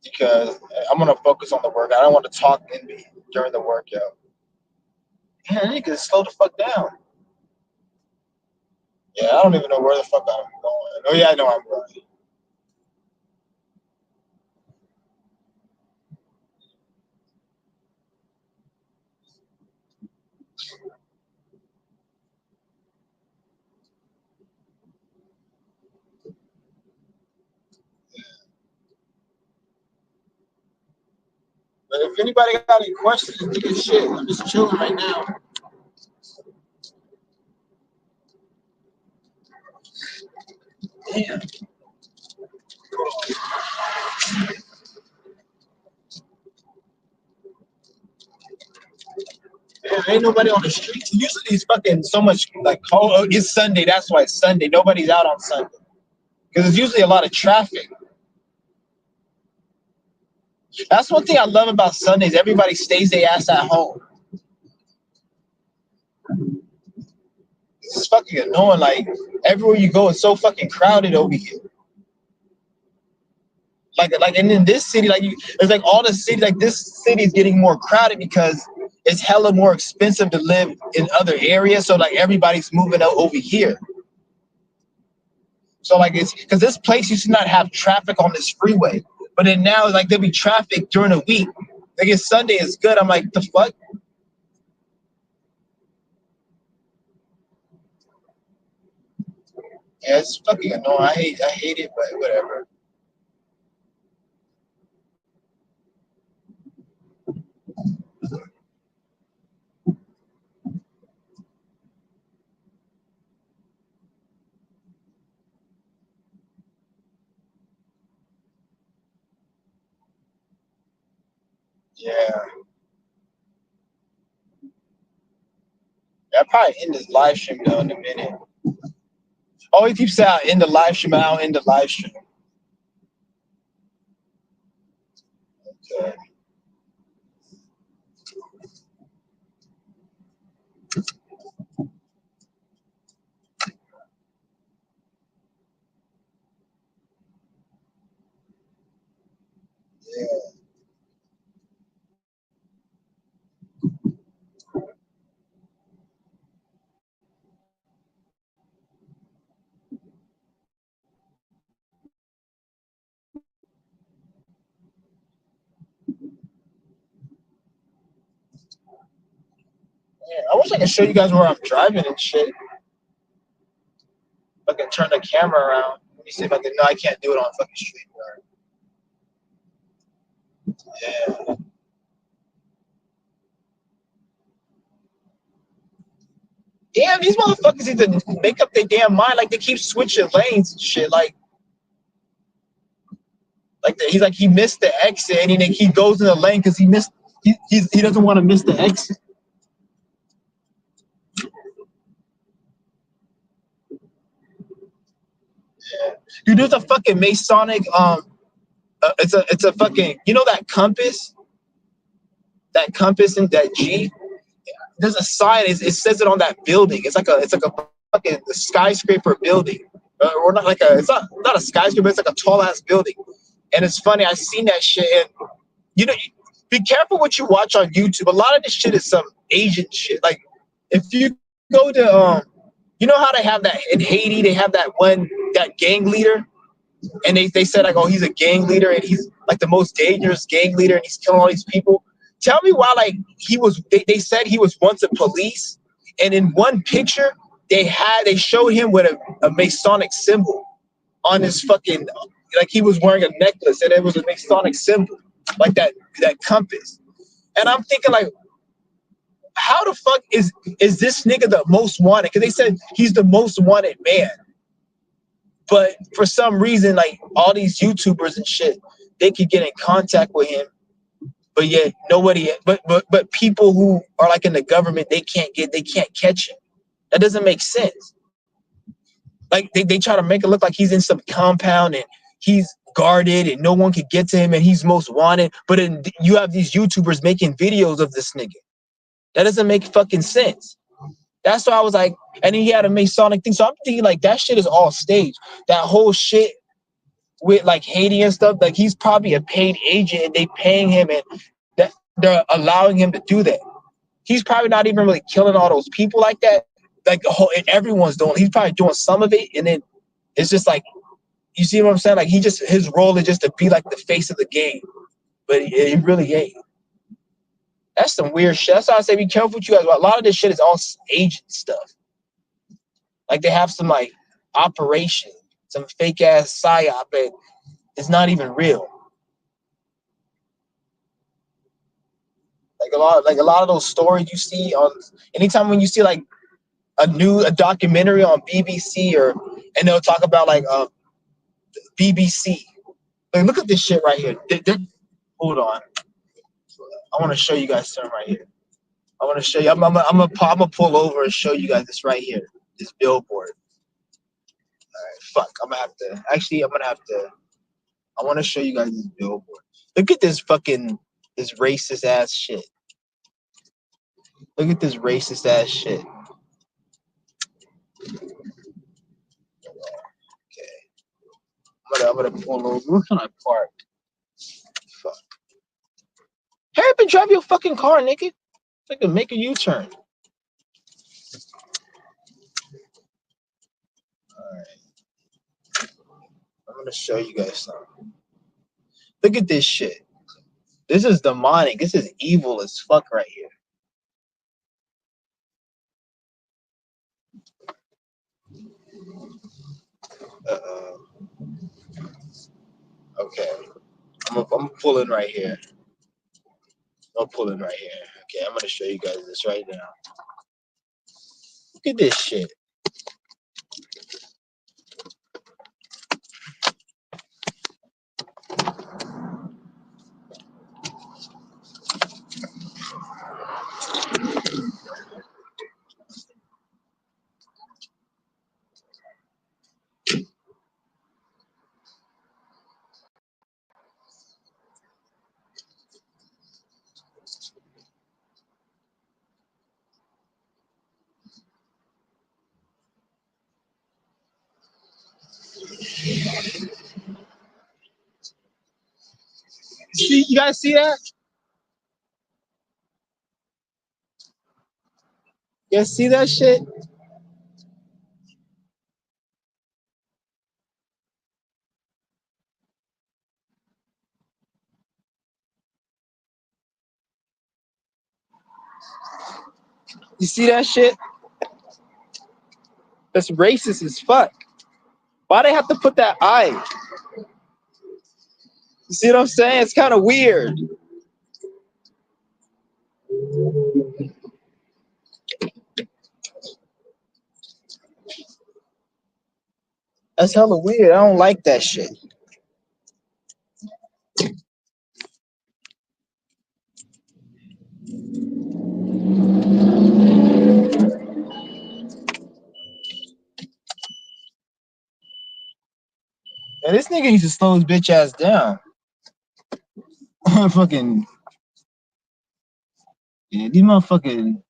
Because I'm gonna focus on the workout. I don't want to talk during the workout. Yeah, nigga, slow the fuck down. Yeah, I don't even know where the fuck I'm going. Oh yeah, I know I'm going. But if anybody got any questions, nigga, shit, I'm just chilling right now. Damn. Yeah, ain't nobody on the streets. Usually it's fucking so much like, oh, it's Sunday. That's why it's Sunday. Nobody's out on Sunday. Because there's usually a lot of traffic. That's one thing I love about Sundays. Everybody stays their ass at home. It's fucking annoying. Like, everywhere you go, it's so fucking crowded over here. Like, and in this city, it's like all the city, like this city is getting more crowded because it's hella more expensive to live in other areas. So like everybody's moving out over here. So like it's because this place used to not have traffic on this freeway, but then now like there'll be traffic during the week. Like it's Sunday is good. I'm like, the fuck? Yeah, it's fucking annoying. I hate it, but whatever. Yeah. I'll probably end this live stream though in a minute. Oh, he keeps saying I'll end the live stream, and I'll end the live stream. Okay. Yeah. Yeah. I wish I could show you guys where I'm driving and shit. I can turn the camera around. Let me see if I can. No, I can't do it on fucking StreamYard. Yeah. Damn, these motherfuckers need to make up their damn mind. Like they keep switching lanes and shit. He's like he missed the exit and he goes in the lane because he missed. He doesn't want to miss the exit. Yeah. Dude, there's a fucking Masonic. It's a fucking. You know that compass? That compass and that G. There's a sign. It says it on that building. It's like a fucking skyscraper building, or not like a. It's not a skyscraper. It's like a tall ass building. And it's funny. I seen that shit. And you know, be careful what you watch on YouTube. A lot of this shit is some Asian shit. Like if you go to you know how they have that in Haiti? They have that gang leader, and they said like, oh, he's a gang leader and he's like the most dangerous gang leader and he's killing all these people. Tell me why like they said he was once a police, and in one picture they showed him with a Masonic symbol on his fucking, like he was wearing a necklace and it was a Masonic symbol like that compass. And I'm thinking like, how the fuck is this nigga the most wanted? Because they said he's the most wanted man. But for some reason, like all these YouTubers and shit, they could get in contact with him, but yet nobody. But people who are like in the government, they can't catch him. That doesn't make sense. Like they try to make it look like he's in some compound and he's guarded and no one can get to him and he's most wanted. But you have these YouTubers making videos of this nigga. That doesn't make fucking sense. That's why I was like, and then he had a Masonic thing. So I'm thinking like that shit is all staged. That whole shit with like Haiti and stuff, like he's probably a paid agent and they paying him and that they're allowing him to do that. He's probably not even really killing all those people like that. Like the whole, and everyone's doing. He's probably doing some of it, and then it's just like, you see what I'm saying? Like his role is just to be like the face of the game, but he really ain't. That's some weird shit. That's why I say be careful with you guys. A lot of this shit is all agent stuff. Like they have some like operation, some fake ass psyop, but it's not even real. Like a lot of those stories you see on anytime when you see like a documentary on BBC and they'll talk about like BBC. Like look at this shit right here. Hold on, I want to show you guys something right here. I want to show you. I'm gonna pull over and show you guys this right here. This billboard. All right, fuck. I'm gonna have to. Actually, I'm gonna have to. I want to show you guys this billboard. Look at this racist ass shit. Look at this racist ass shit. Okay. I'm gonna pull over. Where can I park? Fuck. Hurry up and drive your fucking car, nigga. Like to make a U-turn. Alright. I'm gonna show you guys something. Look at this shit. This is demonic. This is evil as fuck right here. Okay. I'm pulling right here. I'm pulling right here. Okay, I'm gonna show you guys this right now. Look at this shit. See, you guys see that? You guys see that shit? You see that shit? That's racist as fuck. Why they have to put that I? You see what I'm saying? It's kind of weird. That's hella weird. I don't like that shit. And this nigga needs to slow his bitch ass down. Fucking yeah, these motherfucking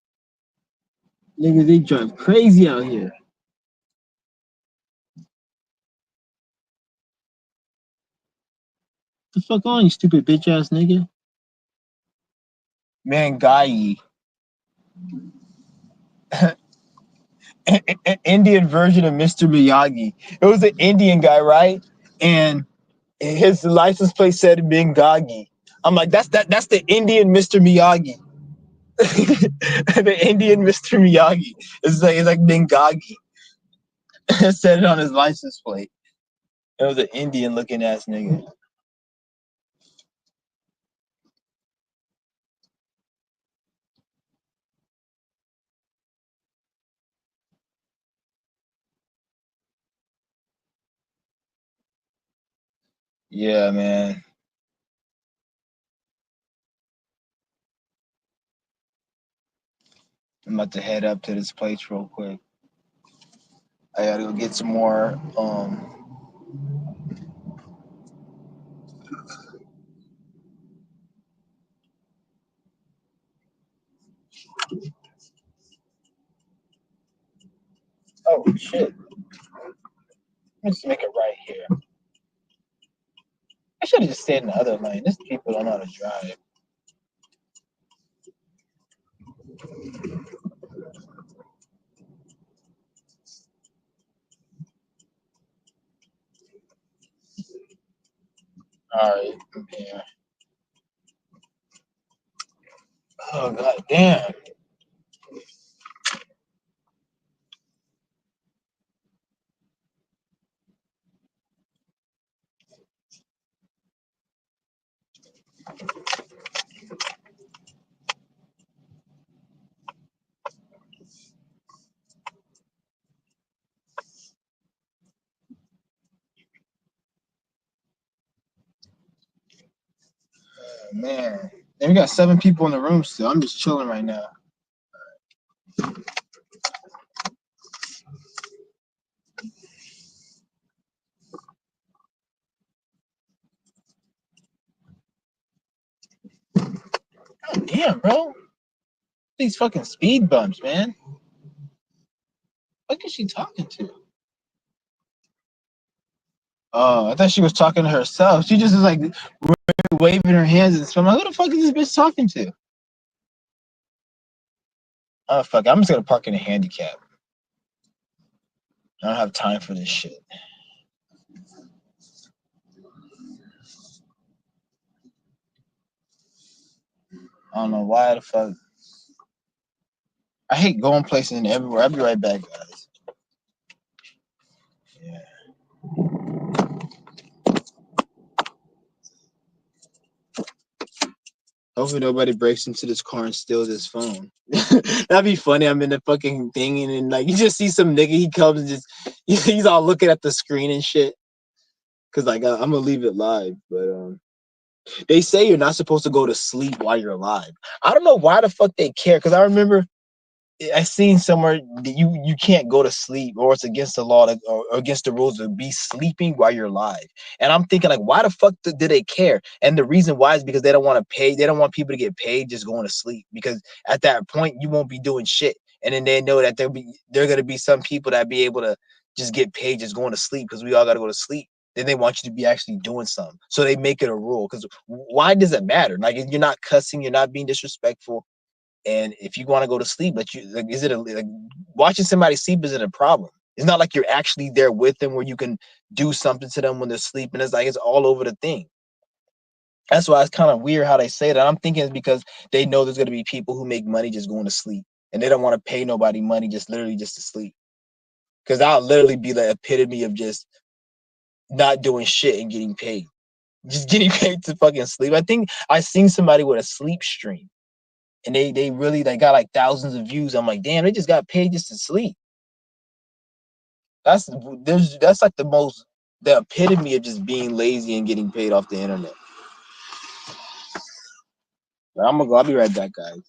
niggas, they drive crazy out here. The fuck on, you stupid bitch ass nigga? Man, guy. Indian version of Mr. Miyagi. It was an Indian guy, right? And his license plate said Mingagi. I'm like, that's the Indian Mr. Miyagi. The Indian Mr. Miyagi. It's like Mingagi. It said it on his license plate. It was an Indian looking ass nigga. Yeah, man. I'm about to head up to this place real quick. I gotta go get some more. Oh shit! Let's make it right here. I should have just stayed in the other lane. These people don't know how to drive. All right, yeah. Oh god damn. Oh, man. And we got 7 people in the room still. I'm just chilling right now. God damn, bro. These fucking speed bumps, man. What is she talking to? Oh, I thought she was talking to herself. She just was like waving her hands and stuff. I'm like, who the fuck is this bitch talking to? Oh fuck, I'm just gonna park in a handicap. I don't have time for this shit. I don't know why the fuck. I hate going places and everywhere. I'll be right back, guys. Yeah. Hopefully nobody breaks into this car and steals his phone. That'd be funny. I'm in the fucking thing and then like you just see some nigga. He comes and just he's all looking at the screen and shit. Cause like I'm gonna leave it live, but they say you're not supposed to go to sleep while you're alive. I don't know why the fuck they care. Cause I remember I seen somewhere that you can't go to sleep or it's against the law to, or against the rules to be sleeping while you're alive. And I'm thinking like, why the fuck do they care? And the reason why is because they don't want to pay. They don't want people to get paid just going to sleep because at that point you won't be doing shit. And then they know that there gonna be some people that be able to just get paid just going to sleep because we all gotta go to sleep. Then they want you to be actually doing something. So they make it a rule. Because why does it matter? Like you're not cussing, you're not being disrespectful and if you want to go to sleep, but you like, is it like watching somebody sleep? Is it a problem? It's not like you're actually there with them where you can do something to them when they're sleeping. It's like it's all over the thing. That's why it's kind of weird how they say that. I'm thinking it's because they know there's gonna be people who make money just going to sleep, and they don't want to pay nobody money just literally just to sleep. Because I'll literally be the epitome of just not doing shit and getting paid, just getting paid to fucking sleep. I think I seen somebody with a sleep stream and they really they got like thousands of views. I'm like, damn, they just got paid just to sleep. That's like the epitome of just being lazy and getting paid off the internet. But I'm gonna go. I'll be right back, guys.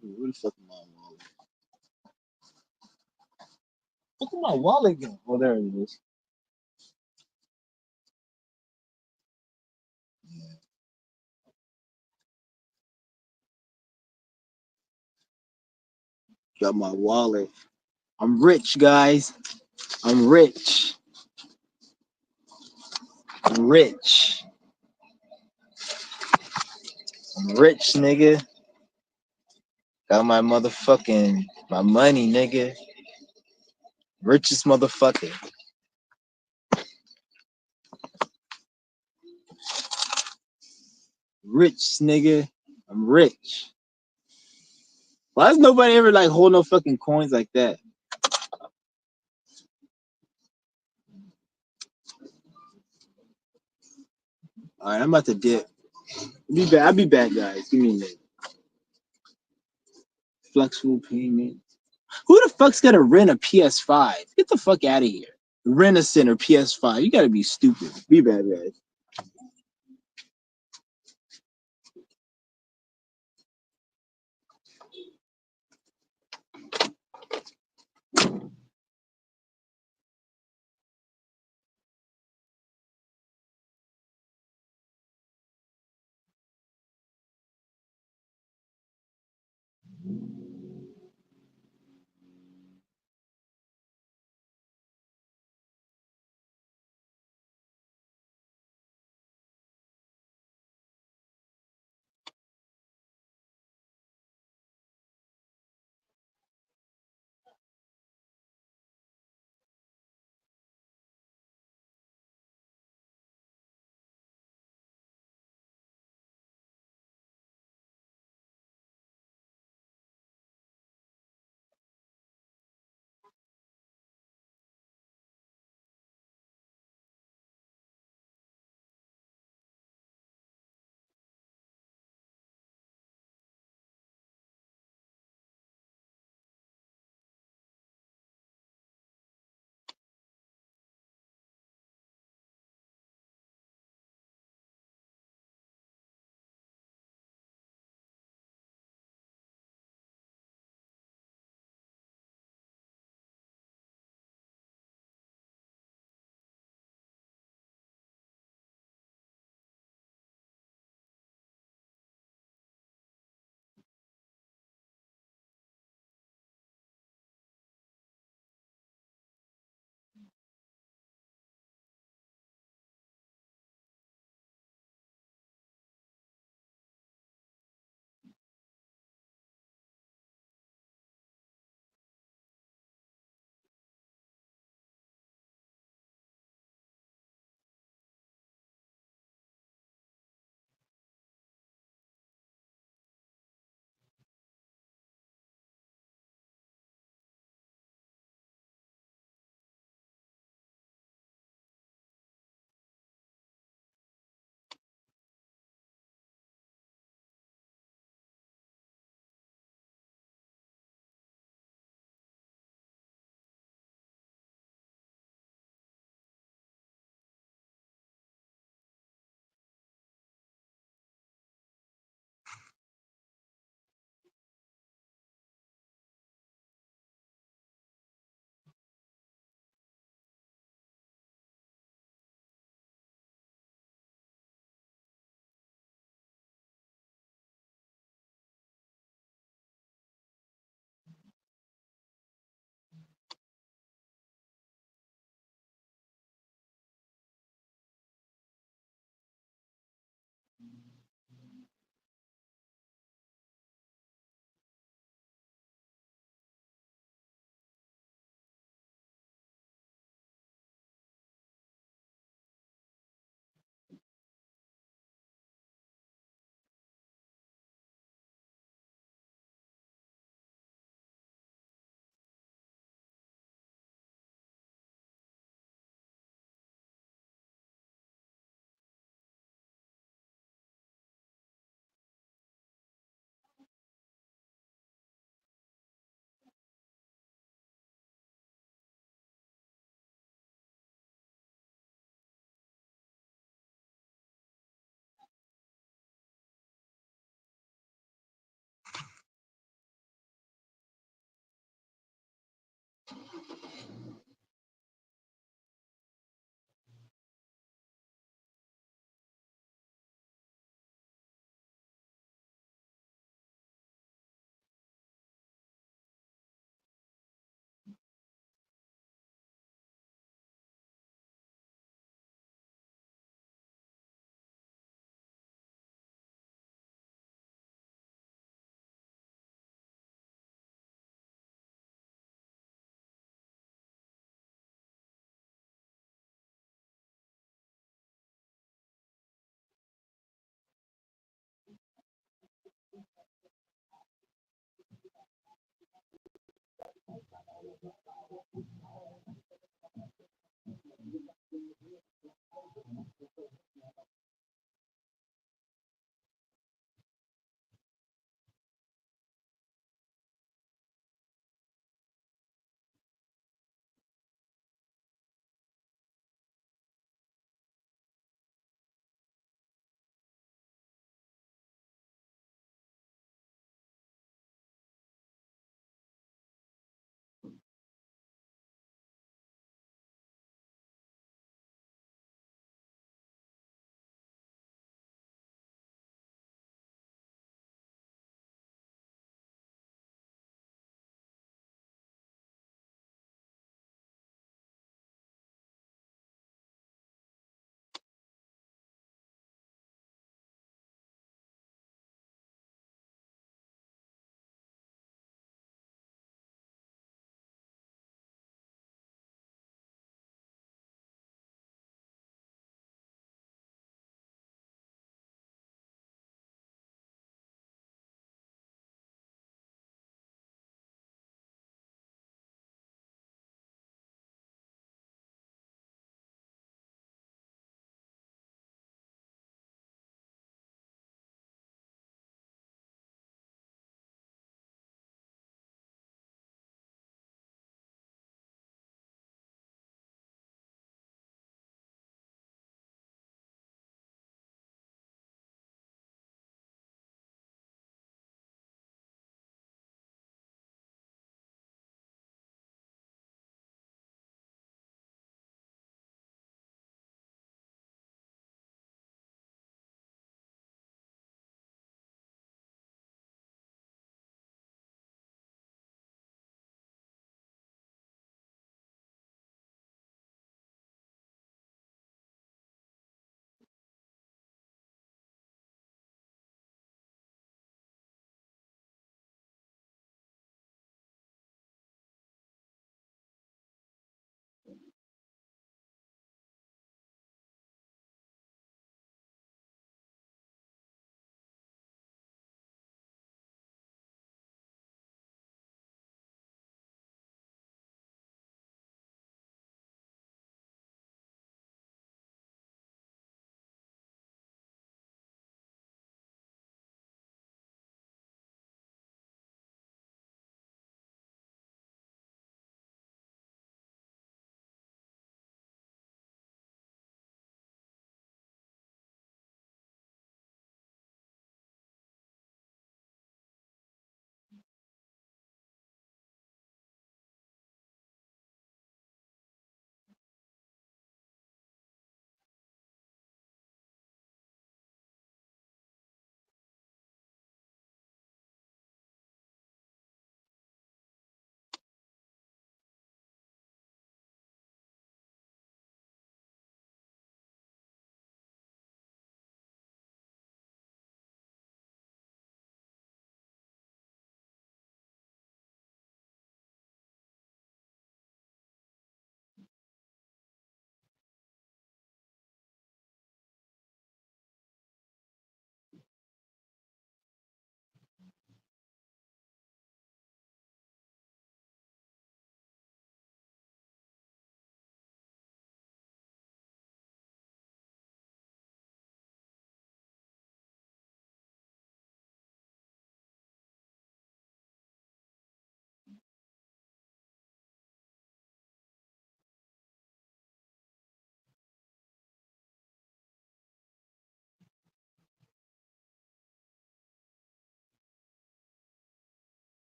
Where the fuck am my wallet? Look at my wallet go. Oh, there it is. Yeah. Got my wallet. I'm rich, guys. I'm rich. I'm rich. I'm rich, nigga. Got my money, nigga. Richest motherfucker. Rich, nigga. I'm rich. Why does nobody ever like hold no fucking coins like that? All right, I'm about to dip. I'll be back, guys. Give me a minute. Flexible payment. Who the fuck's gonna rent a PS5? Get the fuck out of here. Rent a center PS5. You gotta be stupid. Be back, guys.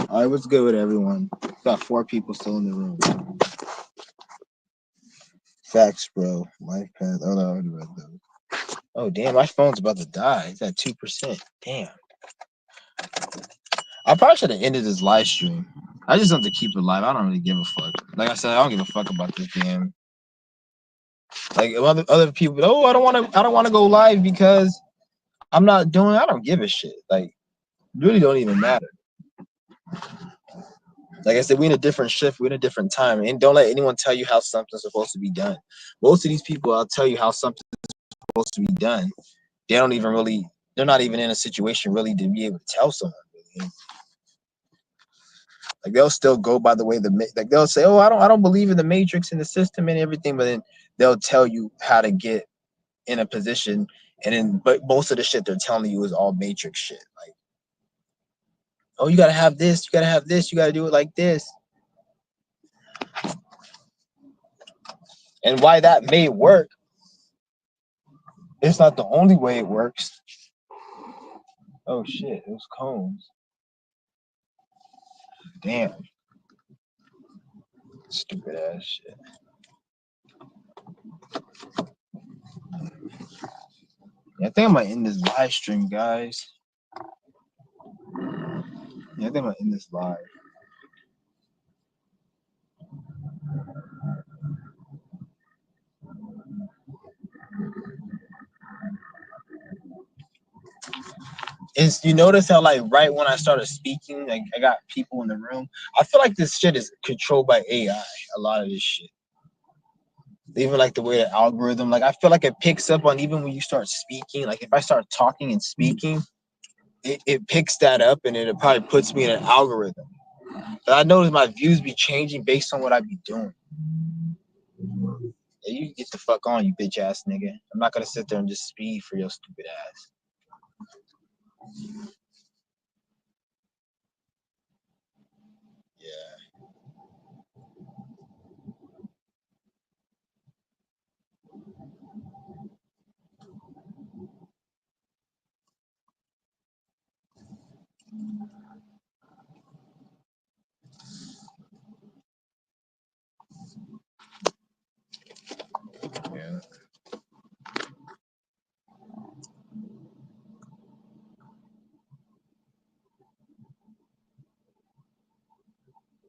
All right, what's good with everyone? Got 4 people still in the room. Facts, bro. Life path. Oh, no, I already read those. Oh, damn, my phone's about to die. It's at 2%. Damn. I probably should have ended this live stream. I just have to keep it live. I don't really give a fuck. Like I said, I don't give a fuck about this game. Like other people, oh, I don't want to go live because I'm not doing. I don't give a shit. Like, really, don't even matter. Like I said, we in a different shift, we in a different time, and don't let anyone tell you how something's supposed to be done. Most of these people, I'll tell you how something's supposed to be done. They don't even really. They're not even in a situation really to be able to tell someone. Really. Like they'll still go by the way like they'll say, "Oh, I don't believe in the matrix and the system and everything," but then they'll tell you how to get in a position, and then but most of the shit they're telling you is all matrix shit. Like, oh, you gotta have this, you gotta have this, you gotta do it like this. And why that may work, it's not the only way it works. Oh shit, it was cones. Damn. Stupid ass shit. Yeah, I think I might end this live stream, guys. Yeah, I think I might end this live. Is you notice how like right when I started speaking, like I got people in the room. I feel like this shit is controlled by AI. A lot of this shit, even like the way the algorithm, like I feel like it picks up on even when you start speaking. Like if I start talking and speaking, it picks that up and it probably puts me in an algorithm. But I notice my views be changing based on what I be doing. Yeah, you get the fuck on, you bitch ass nigga. I'm not gonna sit there and just speed for your stupid ass. Yeah. Yeah.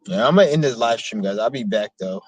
Yeah, I'm gonna end this live stream, guys. I'll be back though.